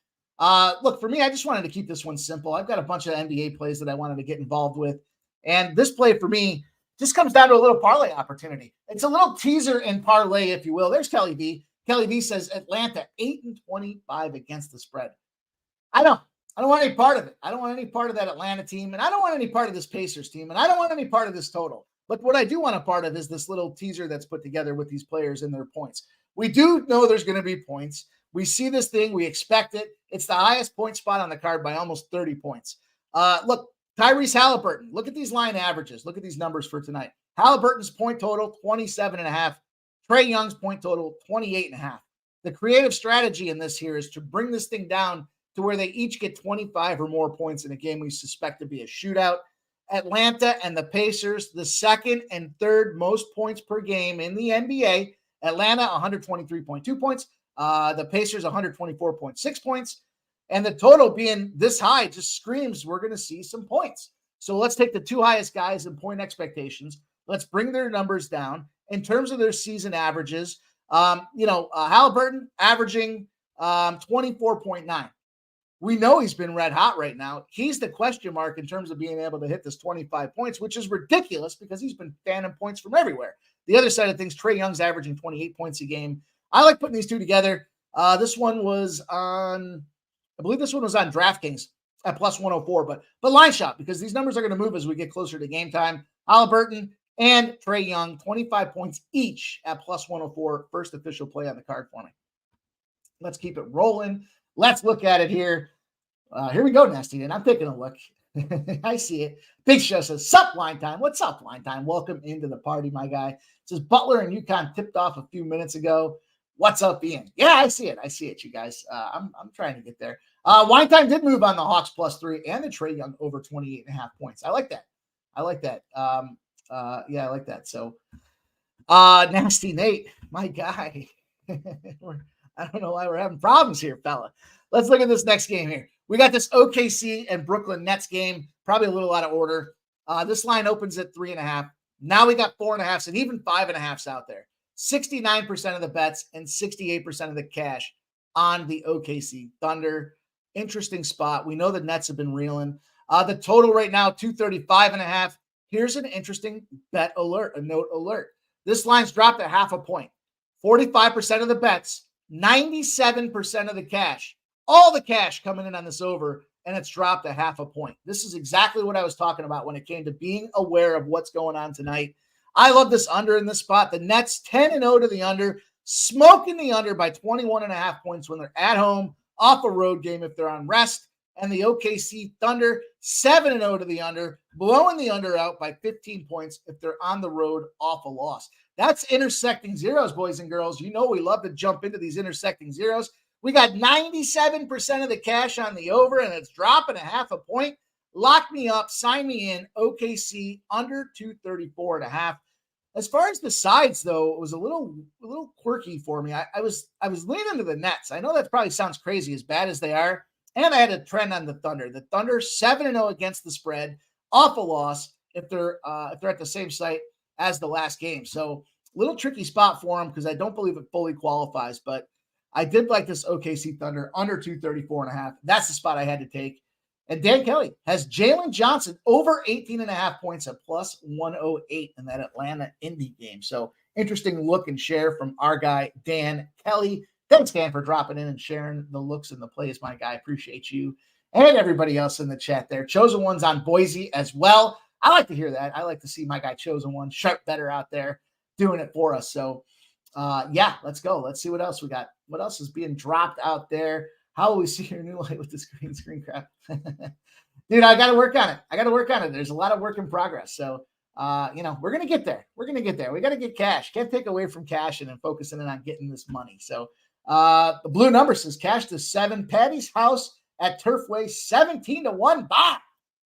[SPEAKER 3] look, for me, I just wanted to keep this one simple. I've got a bunch of NBA plays that I wanted to get involved with. And this play for me just comes down to a little parlay opportunity. It's a little teaser and parlay, if you will. There's Kelly V. Kelly V says Atlanta 8-25 against the spread. I don't want any part of it. I don't want any part of that Atlanta team, and I don't want any part of this Pacers team, and I don't want any part of this total. But what I do want a part of is this little teaser that's put together with these players and their points. We do know there's going to be points. We see this thing. We expect it. It's the highest point spot on the card by almost 30 points. Look, Tyrese Halliburton. Look at these line averages. Look at these numbers for tonight. Halliburton's point total, 27.5. Trae Young's point total, 28.5. The creative strategy in this here is to bring this thing down to where they each get 25 or more points in a game we suspect to be a shootout. Atlanta and the Pacers, the second and third most points per game in the NBA. Atlanta, 123.2 points. The Pacers, 124.6 points. And the total being this high just screams we're going to see some points. So let's take the two highest guys in point expectations. Let's bring their numbers down. In terms of their season averages, Halliburton averaging 24.9. We know he's been red hot right now. He's the question mark in terms of being able to hit this 25 points, which is ridiculous because he's been fanning points from everywhere. The other side of things, Trae Young's averaging 28 points a game. I like putting these two together. This one was on DraftKings at plus 104, but line shot because these numbers are going to move as we get closer to game time. Halliburton and Trae Young, 25 points each at plus 104. First official play on the card for me. Let's keep it rolling. Let's look at it here. Here we go, Nasty. And I'm taking a look. I see it. Big Show says, sup, line time. What's up, line time? Welcome into the party, my guy. It says Butler and UConn tipped off a few minutes ago. What's up, Ian? Yeah, I see it. I see it, you guys. I'm trying to get there. Wine time did move on the Hawks +3 and the Trae Young over 28.5 points. I like that. I like that. I like that. So, Nasty Nate, my guy. I don't know why we're having problems here, fella. Let's look at this next game here. We got this OKC and Brooklyn Nets game, probably a little out of order. This line opens at 3.5. Now we got 4.5s and even 5.5s out there. 69% of the bets and 68% of the cash on the OKC Thunder. Interesting spot. We know the Nets have been reeling. The total right now, 235.5. Here's an interesting bet alert, a note alert. This line's dropped a half a point. 45% of the bets, 97% of the cash. All the cash coming in on this over, and it's dropped a half a point. This is exactly what I was talking about when it came to being aware of what's going on tonight. I love this under in this spot. The Nets 10-0 to the under, smoking the under by 21.5 points when they're at home, off a road game if they're on rest. And the OKC Thunder 7-0 to the under, blowing the under out by 15 points if they're on the road off a loss. That's intersecting zeros, boys and girls. You know we love to jump into these intersecting zeros. We got 97% of the cash on the over, and it's dropping a half a point. Lock me up, sign me in. OKC under 234.5. As far as the sides, though, it was a little quirky for me. I was leaning to the Nets. I know that probably sounds crazy, as bad as they are. And I had a trend on the Thunder. The Thunder 7-0 against the spread, off a loss if they're at the same site as the last game. So Little tricky spot for him because I don't believe it fully qualifies, but I did like this OKC Thunder under 234.5. That's the spot I had to take. And Dan Kelly has Jalen Johnson over 18.5 points at plus 108 in that Atlanta Indy game. So interesting look and share from our guy, Dan Kelly. Thanks, Dan, for dropping in and sharing the looks and the plays, my guy. Appreciate you and everybody else in the chat there. Chosen One's on Boise as well. I like to hear that. I like to see my guy Chosen One, Sharp Better out there doing it for us. So, yeah, let's go. Let's see what else we got. What else is being dropped out there? How will we see your new light with this green screen crap? Dude, I got to work on it. There's a lot of work in progress. So, we're going to get there. We got to get cash. Can't take away from cash and then focusing in on getting this money. So, the blue number says cash to 7. Patty's house at Turfway, 17-1. Bah!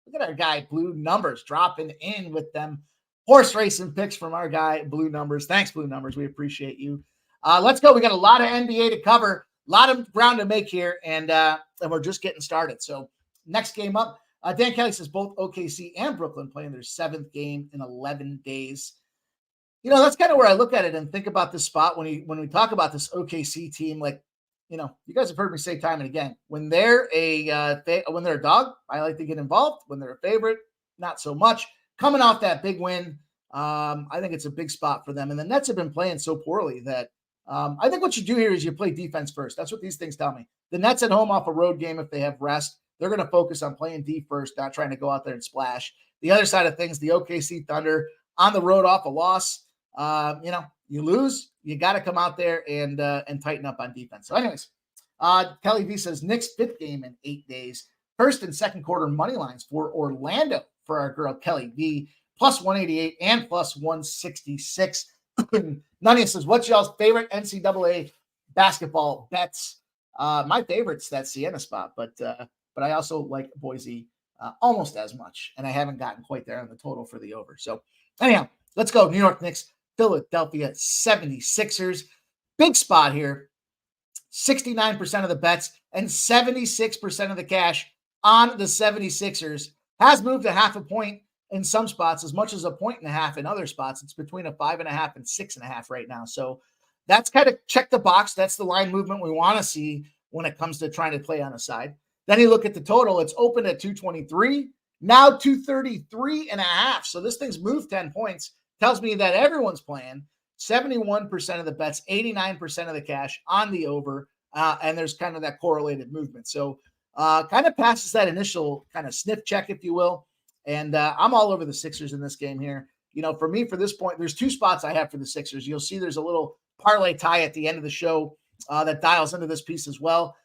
[SPEAKER 3] Look at our guy, Blue Numbers, dropping in with them horse racing picks from our guy, Blue Numbers. Thanks, Blue Numbers. We appreciate you. Let's go. We got a lot of NBA to cover, a lot of ground to make here, and we're just getting started. So next game up, Dan Kelly says both OKC and Brooklyn playing their 7th game in 11 days. That's kind of where I look at it and think about this spot when we talk about this OKC team. Like, you guys have heard me say time and again, when they're a dog, I like to get involved. When they're a favorite, not so much. Coming off that big win, I think it's a big spot for them. And the Nets have been playing so poorly that I think what you do here is you play defense first. That's what these things tell me. The Nets at home off a road game, if they have rest, they're going to focus on playing D first, not trying to go out there and splash. The other side of things, the OKC Thunder on the road off a loss, you lose, you got to come out there and tighten up on defense. So anyways, Kelly V says Knicks 5th game in 8 days. First and second quarter money lines for Orlando for our girl Kelly V, plus 188 and plus 166. Nania says, what's y'all's favorite NCAA basketball bets? My favorite's that Siena spot, but I also like Boise almost as much, and I haven't gotten quite there on the total for the over. So anyhow, let's go. New York Knicks, Philadelphia 76ers. Big spot here. 69% of the bets and 76% of the cash on the 76ers. Has moved a half a point in some spots, as much as a 1.5 in other spots. It's between a 5.5 and 6.5 right now. So that's kind of check the box. That's the line movement we want to see when it comes to trying to play on a side. Then you look at the total. It's open at 223, now 233.5. So this thing's moved 10 points. Tells me that everyone's playing. 71% of the bets, 89% of the cash on the over. And there's kind of that correlated movement. So kind of passes that initial kind of sniff check, if you will. And I'm all over the Sixers in this game here. For me, for this point, there's 2 spots I have for the Sixers. You'll see there's a little parlay tie at the end of the show that dials into this piece as well.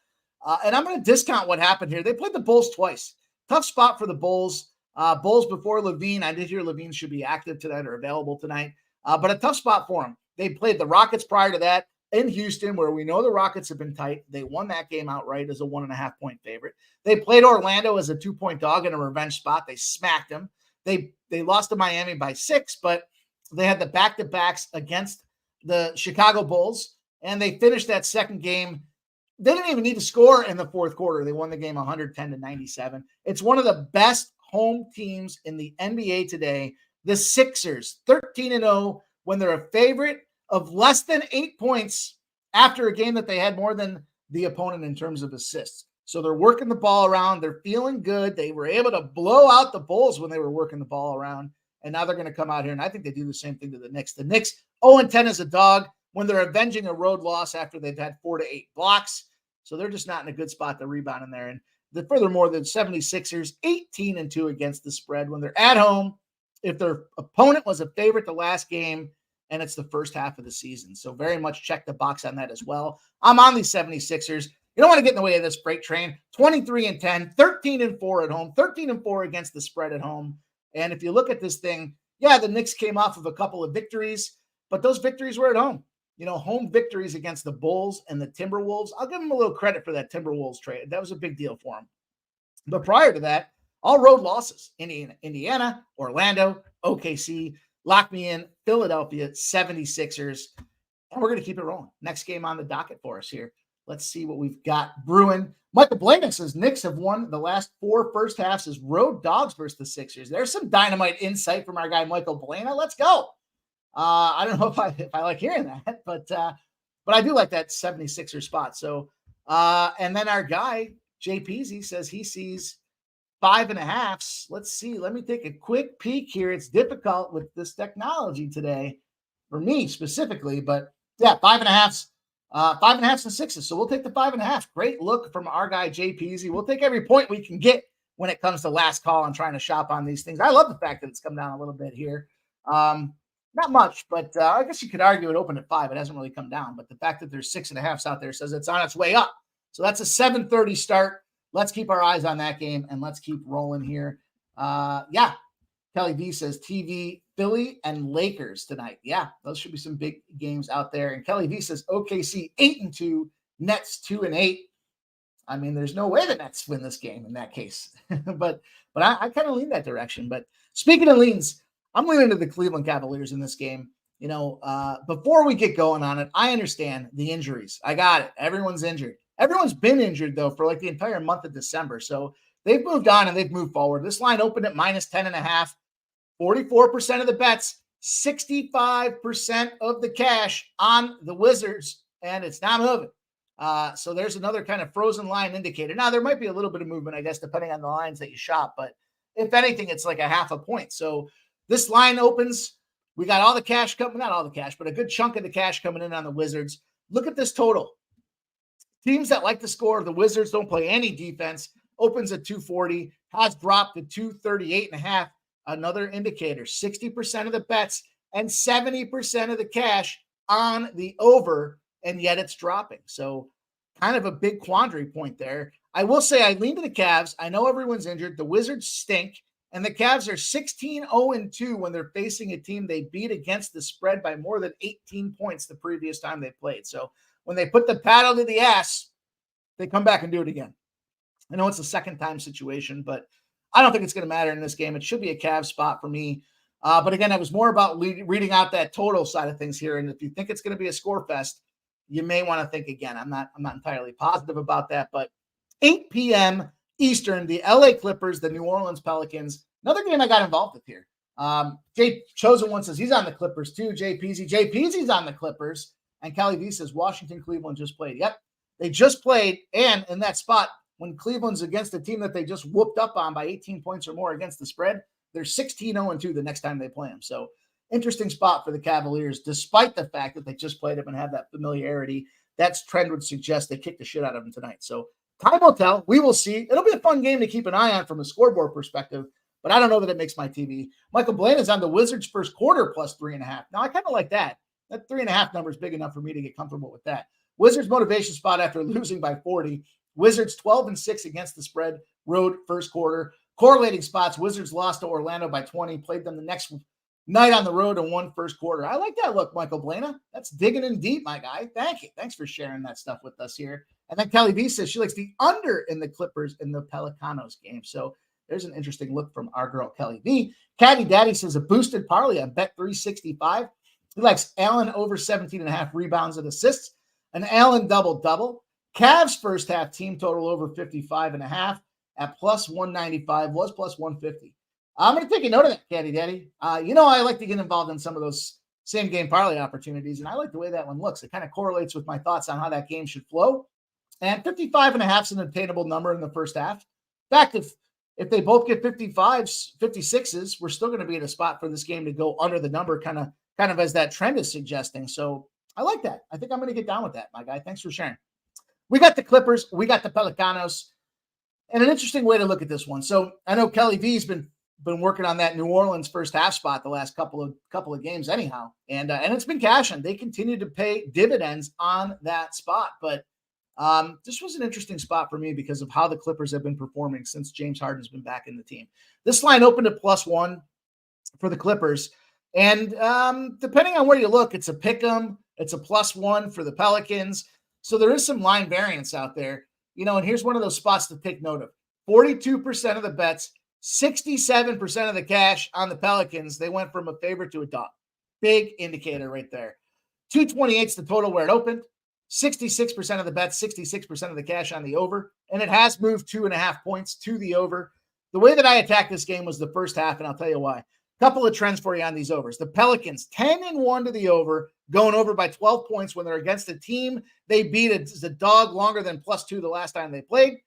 [SPEAKER 3] And I'm going to discount what happened here. They played the Bulls twice. Tough spot for the Bulls. Bulls before Levine. I did hear Levine should be active tonight or available tonight. But a tough spot for them. They played the Rockets prior to that in Houston, where we know the Rockets have been tight. They won that game outright as a 1.5 point favorite. They played Orlando as a 2-point dog in a revenge spot. They smacked them. They lost to Miami by 6, but they had the back-to-backs against the Chicago Bulls, and they finished that second game. They didn't even need to score in the fourth quarter. They won the game 110-97. It's one of the best home teams in the NBA today. The Sixers, 13-0, when they're a favorite of less than 8 points after a game that they had more than the opponent in terms of assists. So they're working the ball around. They're feeling good. They were able to blow out the Bulls when they were working the ball around. And now they're going to come out here, and I think they do the same thing to the Knicks. The Knicks, 0-10 as a dog when they're avenging a road loss after they've had 4 to 8 blocks. So they're just not in a good spot to rebound in there. And furthermore, the 76ers, 18-2 against the spread when they're at home. If their opponent was a favorite the last game, and it's the first half of the season. So very much check the box on that as well. I'm on these 76ers. You don't want to get in the way of this freight train. 23-10, 13-4 at home, 13-4 against the spread at home. And if you look at this thing, yeah, the Knicks came off of a couple of victories, but those victories were at home. Home victories against the Bulls and the Timberwolves. I'll give them a little credit for that Timberwolves trade. That was a big deal for them. But prior to that, all road losses. Indiana, Orlando, OKC, lock me in, Philadelphia, 76ers. And we're going to keep it rolling. Next game on the docket for us here. Let's see what we've got brewing. Michael Blank says Knicks have won the last 4 first halves as road dogs versus the Sixers. There's some dynamite insight from our guy, Michael Blana. Let's go. I don't know if I like hearing that, but I do like that 76er spot. So, and then our guy, JPZ, says he sees 5.5s. Let's see. Let me take a quick peek here. It's difficult with this technology today for me specifically, but yeah, 5.5s, 5.5s and 6s. So we'll take the 5.5. Great look from our guy, JPZ. We'll take every point we can get when it comes to last call and trying to shop on these things. I love the fact that it's come down a little bit here. Not much, but I guess you could argue it opened at 5. It hasn't really come down, but the fact that there's 6.5s out there says it's on its way up. So that's a 7:30 start. Let's keep our eyes on that game and let's keep rolling here. Yeah, Kelly V says TV, Philly, and Lakers tonight. Yeah, those should be some big games out there. And Kelly V says OKC 8-2, Nets 2-8. I mean, there's no way the Nets win this game in that case, but I kind of lean that direction. But speaking of leans, I'm leaning to the Cleveland Cavaliers in this game. You know, before we get going on it, I understand the injuries. I got it. Everyone's injured. Everyone's been injured, though, for like the entire month of December. So they've moved on and they've moved forward. This line opened at -10.5, 44% of the bets, 65% of the cash on the Wizards, and it's not moving. So there's another kind of frozen line indicator. Now, there might be a little bit of movement, I guess, depending on the lines that you shop. But if anything, it's like a half a point. So this line opens. We got all the cash coming, not all the cash, but a good chunk of the cash coming in on the Wizards. Look at this total. Teams that like to score, the Wizards don't play any defense, opens at 240, has dropped to 238.5. Another indicator, 60% of the bets and 70% of the cash on the over, and yet it's dropping. So kind of a big quandary point there. I will say I lean to the Cavs. I know everyone's injured. The Wizards stink, and the Cavs are 16-0-2 when they're facing a team they beat against the spread by more than 18 points the previous time they played. So when they put the paddle to the ass, they come back and do it again. I know it's a second-time situation, but I don't think it's going to matter in this game. It should be a Cavs spot for me. But again, I was more about reading out that total side of things here. And if you think it's going to be a score fest, you may want to think again. I'm not entirely positive about that. But 8 p.m. Eastern, the LA Clippers, the New Orleans Pelicans. Another game I got involved with here. Jay Chosen one says he's on the Clippers too. JPZ's on the Clippers. And Kelly V says Washington, Cleveland just played. Yep, they just played. And in that spot, when Cleveland's against a team that they just whooped up on by 18 points or more against the spread, they're 16-0-2 the next time they play them. So interesting spot for the Cavaliers, despite the fact that they just played them and have that familiarity. That trend would suggest they kicked the shit out of them tonight. So time will tell. We will see. It'll be a fun game to keep an eye on from a scoreboard perspective, but I don't know that it makes my TV. Michael Blaine is on the Wizards first quarter plus 3.5. Now, I kind of like that. That 3.5 number is big enough for me to get comfortable with that. Wizards motivation spot after losing by 40. Wizards 12-6 against the spread, road first quarter. Correlating spots, Wizards lost to Orlando by 20, played them the next night on the road and won first quarter. I like that look, Michael Blana. That's digging in deep, my guy. Thank you. Thanks for sharing that stuff with us here. And then Kelly V says she likes the under in the Clippers in the Pelicanos game. So there's an interesting look from our girl, Kelly V. Caddy Daddy says a boosted parlay on Bet 365. He likes Allen over 17.5 rebounds and assists. An Allen double-double. Cavs first half team total over 55.5 at plus 195, was plus 150. I'm going to take a note of that, Caddy Daddy. You know, I like to get involved in some of those same game parlay opportunities, and I like the way that one looks. It kind of correlates with my thoughts on how that game should flow. And 55.5 is an attainable number in the first half. In fact, if they both get 55s, 56s, we're still going to be in a spot for this game to go under the number, kind of as that trend is suggesting. So I like that. I think I'm going to get down with that, my guy. Thanks for sharing. We got the Clippers. We got the Pelicanos. And an interesting way to look at this one. So I know Kelly V's been working on that New Orleans first half spot the last couple of games anyhow. And it's been cashing. They continue to pay dividends on that spot. But this was an interesting spot for me because of how the Clippers have been performing since James Harden's been back in the team. This line opened at +1 for the Clippers. And depending on where you look, it's a pick 'em. It's a +1 for the Pelicans. So there is some line variance out there. You know, and here's one of those spots to take note of. 42% of the bets, 67% of the cash on the Pelicans. They went from a favorite to a dog. Big indicator right there. 228 is the total where it opened. 66% of the bets, 66% of the cash on the over. And it has moved 2.5 points to the over. The way that I attacked this game was the first half, and I'll tell you why. Couple of trends for you on these overs. The Pelicans 10-1 to the over, going over by 12 points when they're against a team they beat as a dog longer than +2 the last time they played.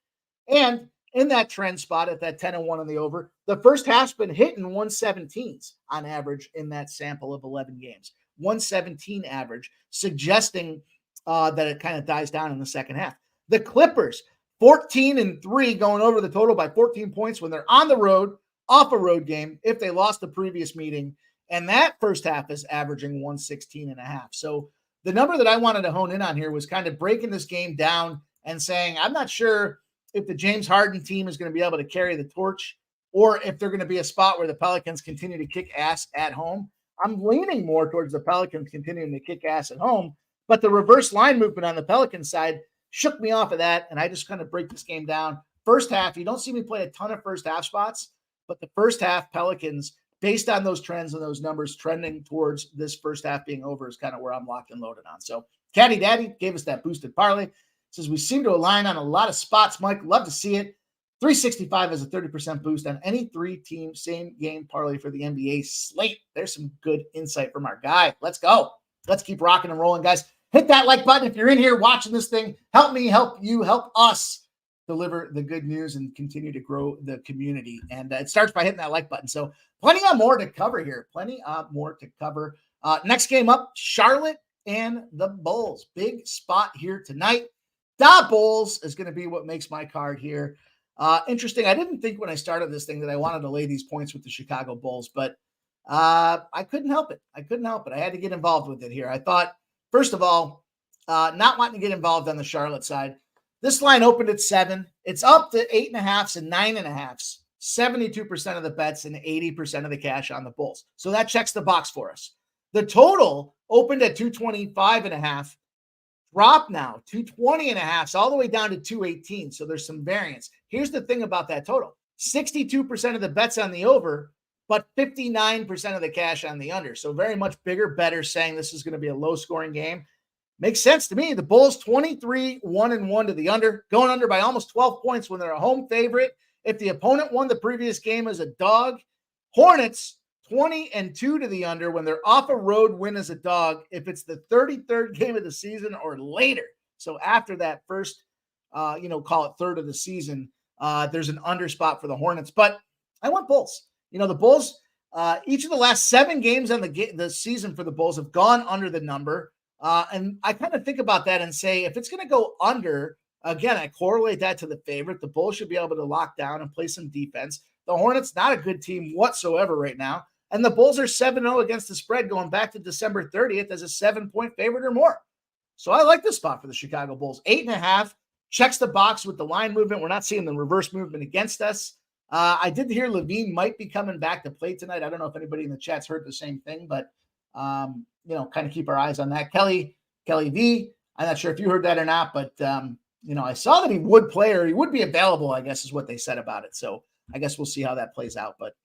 [SPEAKER 3] And in that trend spot at that 10-1 on the over, the first half's been hitting 117s on average in that sample of 11 games. 117 average, suggesting that it kind of dies down in the second half. The Clippers 14-3, going over the total by 14 points when they're on the road, off a road game if they lost the previous meeting. And that first half is averaging 116.5. So the number that I wanted to hone in on here was kind of breaking this game down and saying, I'm not sure if the James Harden team is going to be able to carry the torch or if they're going to be a spot where the Pelicans continue to kick ass at home. I'm leaning more towards the Pelicans continuing to kick ass at home, but the reverse line movement on the Pelicans side shook me off of that. And I just kind of break this game down. First half, you don't see me play a ton of first half spots, but the first half Pelicans, based on those trends and those numbers trending towards this first half being over, is kind of where I'm locked and loaded on. So Caddy Daddy gave us that boosted parlay. Says we seem to align on a lot of spots, Mike. Love to see it. 365 has a 30% boost on any 3-team same game parlay for the NBA slate. There's some good insight from our guy. Let's go. Let's keep rocking and rolling, guys. Hit that like button if you're in here watching this thing. Help me, help you, help us deliver the good news and continue to grow the community. And it starts by hitting that like button. So plenty of more to cover here. Plenty of more to cover. Next game up, Charlotte and the Bulls. Big spot here tonight. The Bulls is going to be what makes my card here. Interesting. I didn't think when I started this thing that I wanted to lay these points with the Chicago Bulls, but I couldn't help it. I had to get involved with it here. I thought, first of all, not wanting to get involved on the Charlotte side. This line opened at 7. It's up to 8.5s and 9.5s. 72% of the bets and 80% of the cash on the Bulls. So that checks the box for us. The total opened at 225.5. Drop now, 220.5, all the way down to 218. So there's some variance. Here's the thing about that total. 62% of the bets on the over, but 59% of the cash on the under. So very much bigger, better, saying this is going to be a low-scoring game. Makes sense to me. The Bulls 23-1-1 to the under, going under by almost 12 points when they're a home favorite. If the opponent won the previous game as a dog, Hornets 20-2 to the under when they're off a road win as a dog, if it's the 33rd game of the season or later. So after that first, call it third of the season, there's an under spot for the Hornets. But I want Bulls. The Bulls, each of the last 7 games on the season for the Bulls have gone under the number. And I kind of think about that and say, if it's going to go under, again, I correlate that to the favorite. The Bulls should be able to lock down and play some defense. The Hornets, not a good team whatsoever right now. And the Bulls are 7-0 against the spread going back to December 30th as a 7-point favorite or more. So I like this spot for the Chicago Bulls. 8.5 checks the box with the line movement. We're not seeing the reverse movement against us. I did hear Levine might be coming back to play tonight. I don't know if anybody in the chat's heard the same thing, but kind of keep our eyes on that. Kelly V, I'm not sure if you heard that or not, but I saw that he would play or he would be available, I guess is what they said about it. So I guess we'll see how that plays out, but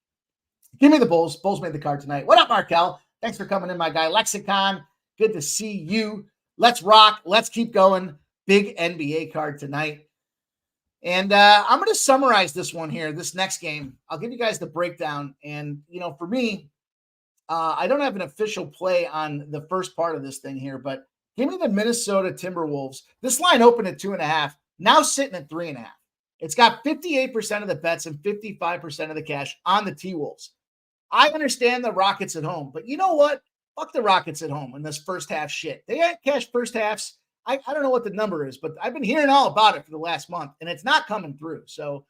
[SPEAKER 3] give me the Bulls. Bulls made the card tonight. What up, Markel? Thanks for coming in, my guy. Lexicon, good to see you. Let's rock. Let's keep going. Big NBA card tonight. And I'm going to summarize this one here, this next game. I'll give you guys the breakdown. And, for me, I don't have an official play on the first part of this thing here, but give me the Minnesota Timberwolves. This line opened at 2.5, now sitting at 3.5. It's got 58% of the bets and 55% of the cash on the T-Wolves. I understand the Rockets at home, but you know what? Fuck the Rockets at home in this first half shit. They ain't cash first halves. I don't know what the number is, but I've been hearing all about it for the last month, and it's not coming through. So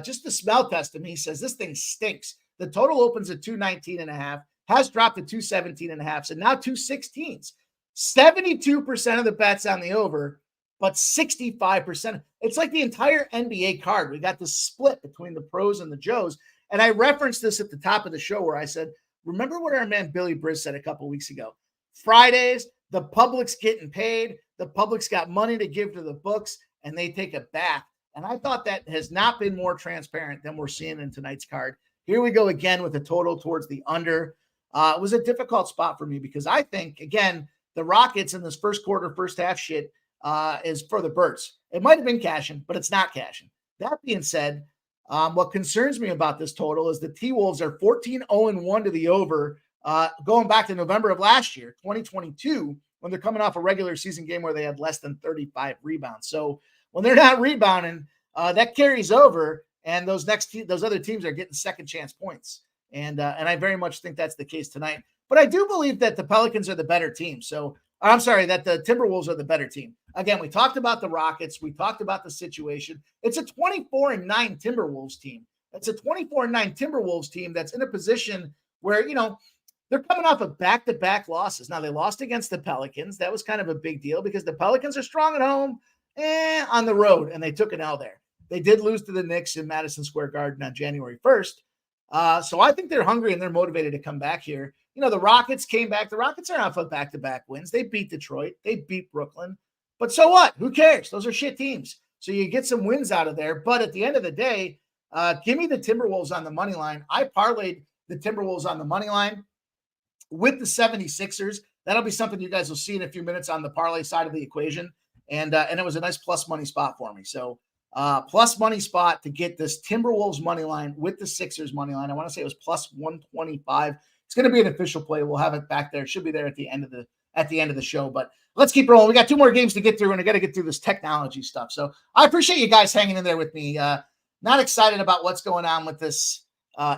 [SPEAKER 3] just the smell test to me says this thing stinks. The total opens at 219.5, has dropped to 217.5, and now 216s. 72% of the bets on the over, but 65%. It's like the entire NBA card. We got this split between the pros and the Joes. And I referenced this at the top of the show where I said, remember what our man Billy Briz said a couple weeks ago? Fridays, the public's getting paid. The public's got money to give to the books, and they take a bath. And I thought that has not been more transparent than we're seeing in tonight's card. Here we go again with the total towards the under. It was a difficult spot for me because I think, again, the Rockets in this first quarter, first half shit is for the birds. It might have been cashing, but it's not cashing. That being said, What concerns me about this total is the T-Wolves are 14-0-1 to the over, going back to November of last year, 2022, when they're coming off a regular season game where they had less than 35 rebounds. So when they're not rebounding, that carries over, and those other teams are getting second chance points. And I very much think that's the case tonight. But I do believe that the Pelicans are the better team. So I'm sorry, that the Timberwolves are the better team. Again, we talked about the Rockets. We talked about the situation. It's a 24-9 Timberwolves team. It's a 24-9 Timberwolves team that's in a position where, they're coming off of back-to-back losses. Now, they lost against the Pelicans. That was kind of a big deal because the Pelicans are strong at home on the road, and they took an L there. They did lose to the Knicks in Madison Square Garden on January 1st. So I think they're hungry and they're motivated to come back here. The Rockets came back. The Rockets are off of back-to-back wins. They beat Detroit. They beat Brooklyn. But so what? Who cares? Those are shit teams. So you get some wins out of there. But at the end of the day, give me the Timberwolves on the money line. I parlayed the Timberwolves on the money line with the 76ers. That'll be something you guys will see in a few minutes on the parlay side of the equation. And it was a nice plus money spot for me. So plus money spot to get this Timberwolves money line with the Sixers money line. I want to say it was plus 125. It's going to be an official play. We'll have it back there. It should be there at the end of the show. But let's keep rolling. We got 2 more games to get through, and I got to get through this technology stuff. So I appreciate you guys hanging in there with me. Not excited about what's going on with this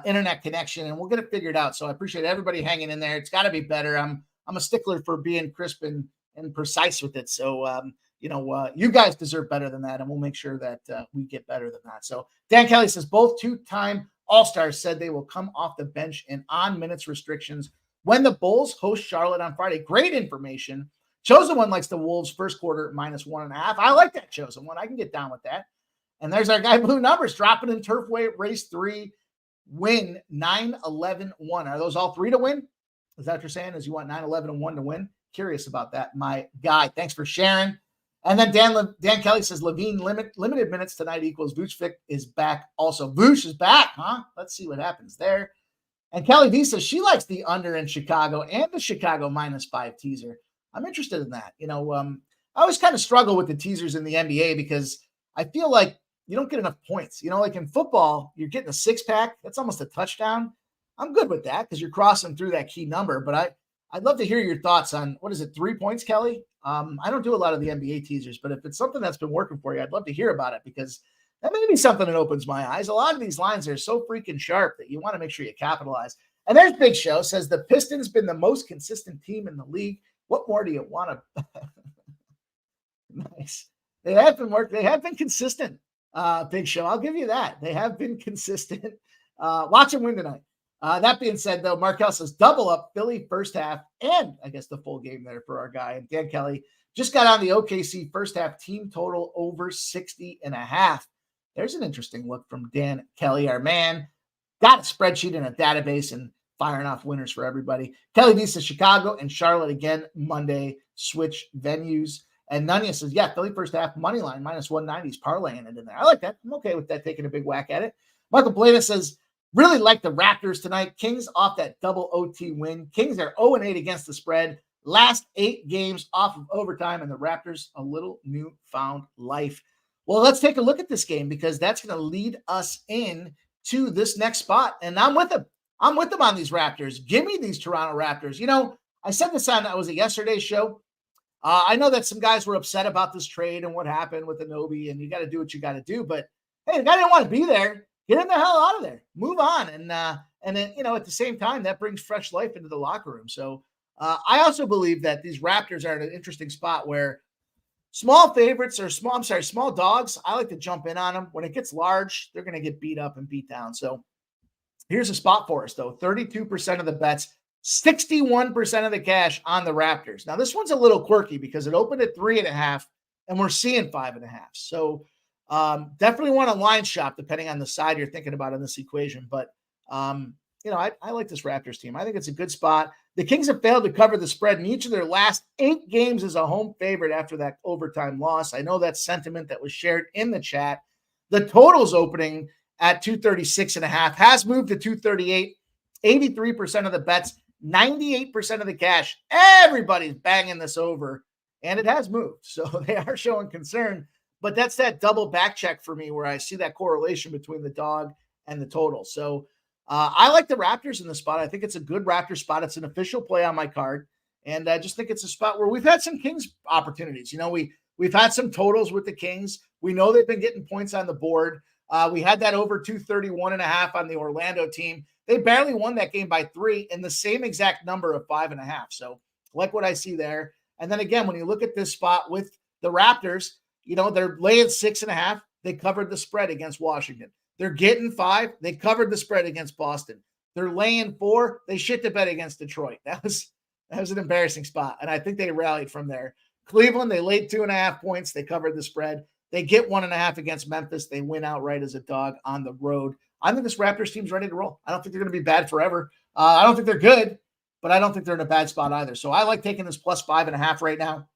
[SPEAKER 3] internet connection, and we'll get it figured out. So I appreciate everybody hanging in there. It's got to be better. I'm a stickler for being crisp and precise with it. So you guys deserve better than that, and we'll make sure that we get better than that. So Dan Kelly says both 2-time All-Stars said they will come off the bench and on minutes restrictions when the Bulls host Charlotte on Friday. Great information. Chosen One likes the Wolves first quarter -1.5. I like that Chosen One. I can get down with that. And there's our guy Blue Numbers dropping in turf weight race 3, win 9-11-1. Are those all 3 to win? Is that what you're saying? Is you want 9-11-1 to win? Curious about that, my guy. Thanks for sharing. And then Dan Kelly says Levine limited minutes tonight equals Vucevic is back. Also, Vuce is back, huh? Let's see what happens there. And Kelly V says she likes the under in Chicago and the Chicago -5 teaser. I'm interested in that. I always kind of struggle with the teasers in the NBA because I feel like you don't get enough points. Like in football, you're getting a 6-pack. That's almost a touchdown. I'm good with that because you're crossing through that key number. But I'd love to hear your thoughts on, 3 points, Kelly? I don't do a lot of the NBA teasers, but if it's something that's been working for you, I'd love to hear about it because that may be something that opens my eyes. A lot of these lines are so freaking sharp that you want to make sure you capitalize. And there's Big Show says the Pistons been the most consistent team in the league. What more do you want to? Nice. They have been consistent. Big Show. I'll give you that. They have been consistent. Watch them win tonight. That being said, though, Markel says double up Philly first half and I guess the full game there for our guy. And Dan Kelly just got on the OKC first half team total over 60.5. There's an interesting look from Dan Kelly, our man. Got a spreadsheet and a database and firing off winners for everybody. Kelly needs to Chicago and Charlotte again Monday. Switch venues. And Nunya says, yeah, Philly first half money line -190s parlaying it in there. I like that. I'm okay with that, taking a big whack at it. Michael Blana says, really like the Raptors tonight. Kings off that double OT win. Kings are 0-8 against the spread. Last 8 games off of overtime, and the Raptors a little newfound life. Well, let's take a look at this game because that's going to lead us in to this next spot. And I'm with them. I'm with them on these Raptors. Give me these Toronto Raptors. I said this on, was it yesterday's show? I know that some guys were upset about this trade and what happened with Anobi, and you got to do what you got to do. But hey, the guy didn't want to be there. Get him the hell out of there. Move on. And then, at the same time, that brings fresh life into the locker room. So I also believe that these Raptors are in an interesting spot where small favorites or small dogs, I like to jump in on them. When it gets large, they're going to get beat up and beat down. So here's a spot for us, though. 32% of the bets, 61% of the cash on the Raptors. Now, this one's a little quirky because it opened at 3.5, and we're seeing 5.5. So definitely want to line shop depending on the side you're thinking about in this equation. But, I like this Raptors team. I think it's a good spot. The Kings have failed to cover the spread in each of their last 8 games as a home favorite after that overtime loss. I know that sentiment that was shared in the chat. The total's opening at 236.5, has moved to 238, 83% of the bets, 98% of the cash. Everybody's banging this over, and it has moved. So they are showing concern. but that's that double back check for me where I see that correlation between the dog and the total. So I like the Raptors in the spot. I think it's a good Raptor spot. It's an official play on my card. And I just think it's a spot where we've had some Kings opportunities. We've had some totals with the Kings. We know they've been getting points on the board. We had that over 231.5 on the Orlando team. They barely won that game by 3 and the same exact number of 5.5. So like what I see there. And then again, when you look at this spot with the Raptors, they're laying 6.5. They covered the spread against Washington. They're getting 5. They covered the spread against Boston. They're laying 4. They shit the bed against Detroit. That was an embarrassing spot. And I think they rallied from there. Cleveland, they laid 2.5 points. They covered the spread. They get 1.5 against Memphis. They win outright as a dog on the road. I think this Raptors team's ready to roll. I don't think they're going to be bad forever. I don't think they're good, but I don't think they're in a bad spot either. So I like taking this plus 5.5 right now.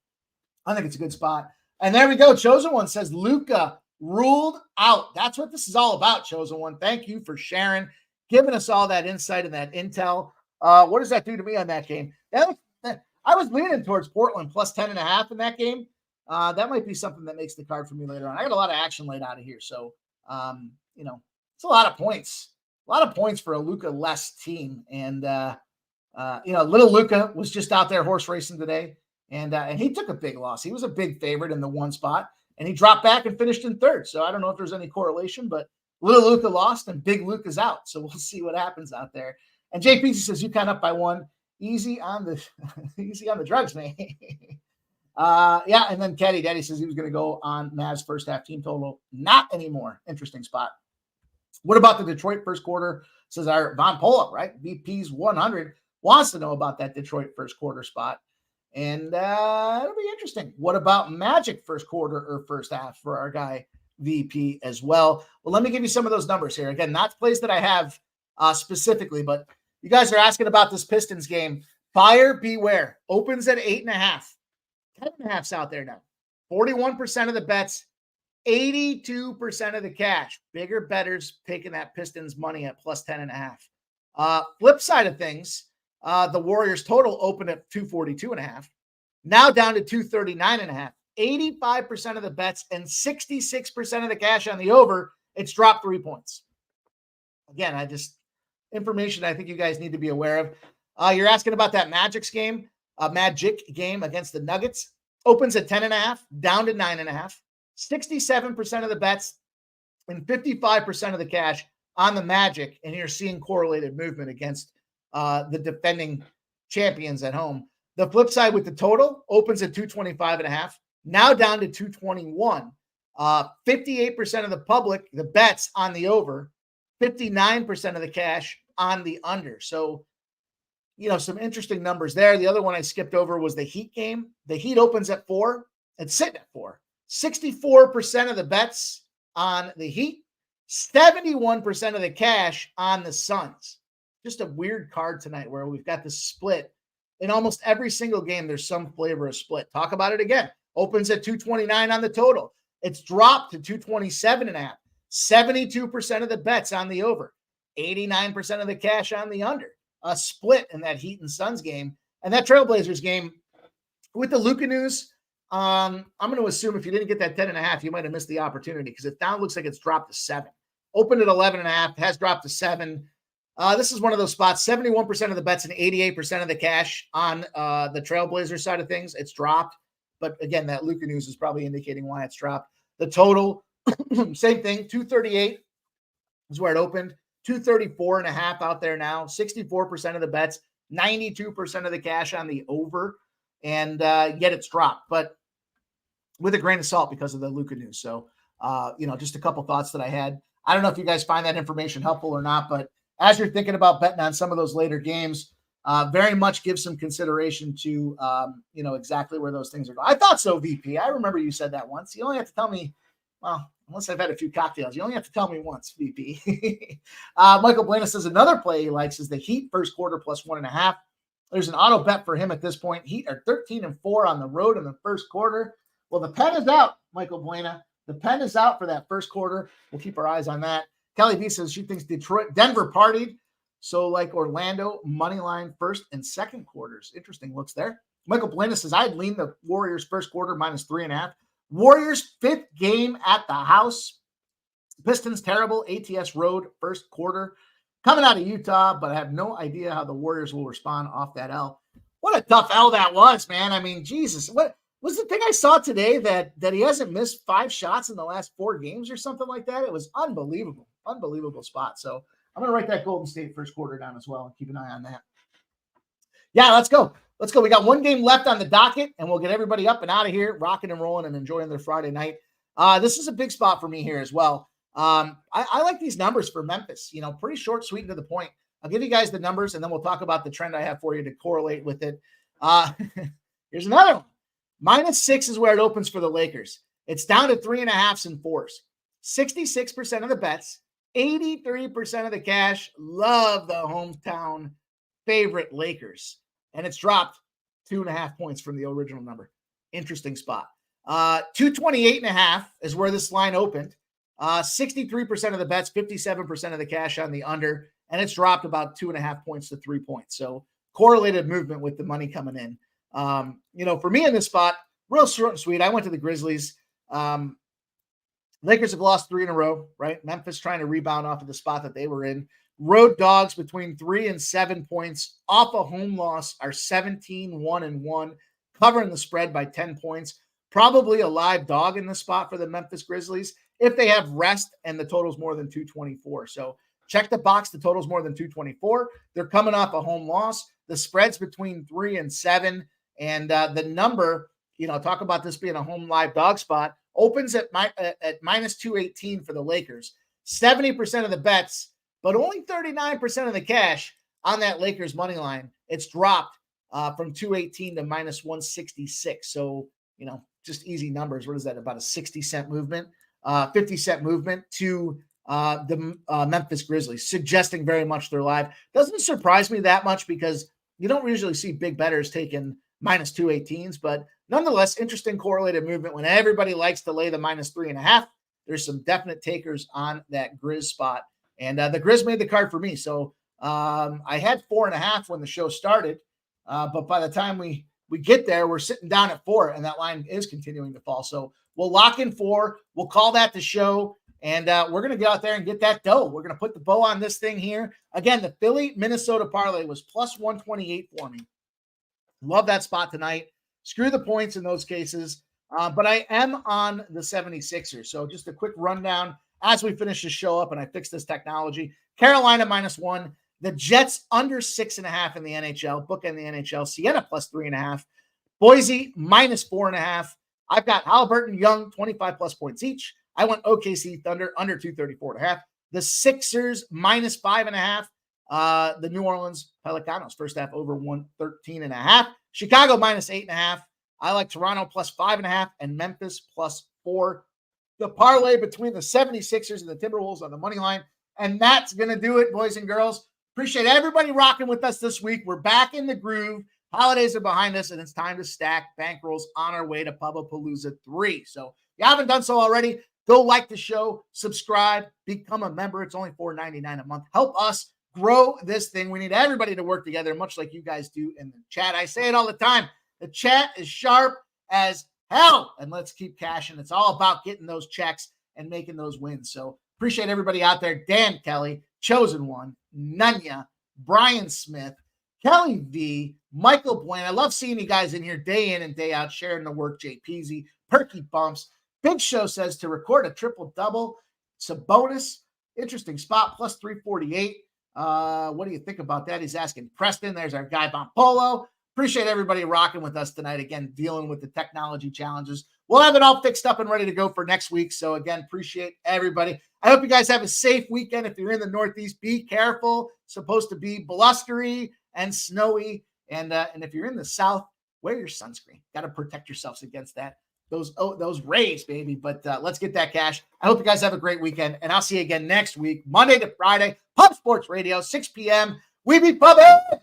[SPEAKER 3] I think it's a good spot. And there we go. Chosen One says Luka ruled out. That's what this is all about, Chosen One. Thank you for sharing, giving us all that insight and that intel. What does that do to me on that game? I was leaning towards Portland plus 10.5 in that game. That might be something that makes the card for me later on. I got a lot of action laid out of here. So, it's a lot of points. A lot of points for a Luka-less team. And, little Luka was just out there horse racing today. And he took a big loss. He was a big favorite in the one spot. And he dropped back and finished in third. So I don't know if there's any correlation, but little Luka lost and big Luka's out. So we'll see what happens out there. And JP says, you count up by 1. Easy on the drugs, man. And then Caddy Daddy says he was going to go on Mavs first half team total. Not anymore. Interesting spot. What about the Detroit first quarter? Says our Von Pola, right? VP's 100 wants to know about that Detroit first quarter spot. And it'll be interesting. What about Magic first quarter or first half for our guy VP as well? Well, let me give you some of those numbers here. Again, not plays that I have specifically, but you guys are asking about this Pistons game. Fire beware. Opens at 8.5. 10.5's out there now. 41% of the bets, 82% of the cash. Bigger bettors taking that Pistons money at plus 10.5. Flip side of things, the Warriors total opened at 242.5. Now down to 239.5. 85% of the bets and 66% of the cash on the over. It's dropped 3 points. Again, information I think you guys need to be aware of. You're asking about that Magic game against the Nuggets. Opens at 10.5, down to 9.5. 67% of the bets and 55% of the cash on the Magic. And you're seeing correlated movement against the defending champions at home. The flip side with the total opens at 225.5, now down to 221. 58% of the public, the bets on the over, 59% of the cash on the under. So, some interesting numbers there. The other one I skipped over was the Heat game. The Heat opens at 4. It's sitting at 4. 64% of the bets on the Heat, 71% of the cash on the Suns. Just a weird card tonight where we've got this split. In almost every single game, there's some flavor of split. Talk about it again. Opens at 229 on the total. It's dropped to 227.5. 72% of the bets on the over. 89% of the cash on the under. A split in that Heat and Suns game. And that Trailblazers game, with the Luka news, I'm going to assume if you didn't get that 10.5, you might have missed the opportunity because it now looks like it's dropped to 7. Opened at 11.5, has dropped to 7. This is one of those spots, 71% of the bets and 88% of the cash on the Trailblazers side of things. It's dropped. But again, that Luka news is probably indicating why it's dropped. The total, same thing, 238 is where it opened. 234.5 out there now. 64% of the bets, 92% of the cash on the over, and yet it's dropped. But with a grain of salt because of the Luka news. So, just a couple thoughts that I had. I don't know if you guys find that information helpful or not, but as you're thinking about betting on some of those later games, very much give some consideration to, exactly where those things are going. I thought so, VP. I remember you said that once. You only have to tell me, well, unless I've had a few cocktails, you only have to tell me once, VP. Michael Blana says another play he likes is the Heat first quarter plus 1.5. There's an auto bet for him at this point. Heat are 13-4 on the road in the first quarter. Well, the pen is out, Michael Blana. The pen is out for that first quarter. We'll keep our eyes on that. Kelly B says she thinks Denver partied. So like Orlando, money line first and second quarters. Interesting looks there. Michael Blana says I'd lean the Warriors first quarter minus 3.5. Warriors' 5th game at the house. Pistons terrible, ATS road, first quarter. Coming out of Utah, but I have no idea how the Warriors will respond off that L. What a tough L that was, man. I mean, Jesus. What was the thing I saw today that he hasn't missed 5 shots in the last 4 games or something like that? It was unbelievable. Unbelievable spot. So I'm going to write that Golden State first quarter down as well and keep an eye on that. Yeah, let's go. Let's go. We got 1 game left on the docket, and we'll get everybody up and out of here, rocking and rolling and enjoying their Friday night. This is a big spot for me here as well. I like these numbers for Memphis, pretty short, sweet, and to the point. I'll give you guys the numbers, and then we'll talk about the trend I have for you to correlate with it. Here's another one. -6 is where it opens for the Lakers. It's down to 3.5s and 4s. 66% of the bets, 83% of the cash. Love the hometown favorite Lakers. And it's dropped 2.5 points from the original number. Interesting spot. 228.5 is where this line opened. 63% of the bets, 57% of the cash on the under, and it's dropped about 2.5 points to 3 points. So correlated movement with the money coming in. For me in this spot, real short and sweet. I went to the Grizzlies. Lakers have lost 3 in a row, right? Memphis trying to rebound off of the spot that they were in. Road dogs between 3 and 7 points off a home loss are 17-1-1, covering the spread by 10 points. Probably a live dog in the spot for the Memphis Grizzlies if they have rest and the total's more than 224. So check the box. The total's more than 224. They're coming off a home loss. The spread's between 3 and 7. And the number, talk about this being a home live dog spot, opens at -218 for the Lakers. 70% of the bets, but only 39% of the cash on that Lakers money line. It's dropped from 218 to -166. So, just easy numbers. What is that? About a 60-cent movement, 50-cent movement to the Memphis Grizzlies, suggesting very much they're live. Doesn't surprise me that much because you don't usually see big bettors taking -218s, but nonetheless, interesting correlated movement. When everybody likes to lay the -3.5, there's some definite takers on that Grizz spot. And the Grizz made the card for me. So I had 4.5 when the show started. But by the time we get there, we're sitting down at 4, and that line is continuing to fall. So we'll lock in 4. We'll call that the show. And we're going to get out there and get that dough. We're going to put the bow on this thing here. Again, the Philly-Minnesota parlay was +128 for me. Love that spot tonight. Screw the points in those cases. But I am on the 76ers. So just a quick rundown as we finish the show up and I fix this technology. Carolina -1. The Jets under 6.5 in the NHL. Bookend the NHL. Siena +3.5. Boise -4.5. I've got Halliburton, Young, 25+ points each. I went OKC Thunder under 234.5. The Sixers -5.5. The New Orleans Pelicanos first half over 113.5. Chicago -8.5. I like Toronto +5.5 and Memphis +4. The parlay between the 76ers and the Timberwolves on the money line. And that's going to do it, boys and girls. Appreciate everybody rocking with us this week. We're back in the groove. Holidays are behind us, and it's time to stack bankrolls on our way to Pubapalooza 3. So if you haven't done so already, go like the show, subscribe, become a member. It's only $4.99 a month. Help us grow this thing. We need everybody to work together, much like you guys do in the chat. I say it all the time. The chat is sharp as hell, and let's keep cashing. It's all about getting those checks and making those wins. So appreciate everybody out there. Dan Kelly, Chosen One, Nunya, Brian Smith, Kelly V, Michael Blaine. I love seeing you guys in here day in and day out, sharing the work. Jay Peasy, Perky Bumps. Big Show says to record a triple-double. It's a bonus. Interesting spot, +348. What do you think about that? He's asking Preston. There's our guy, Bompolo. Appreciate everybody rocking with us tonight. Again, dealing with the technology challenges. We'll have it all fixed up and ready to go for next week. So again, appreciate everybody. I hope you guys have a safe weekend. If you're in the Northeast, be careful. It's supposed to be blustery and snowy. And if you're in the South, wear your sunscreen. Got to protect yourselves against that. Those rays, baby. But let's get that cash. I hope you guys have a great weekend. And I'll see you again next week, Monday to Friday, Pub Sports Radio, 6 p.m. We be pubbing.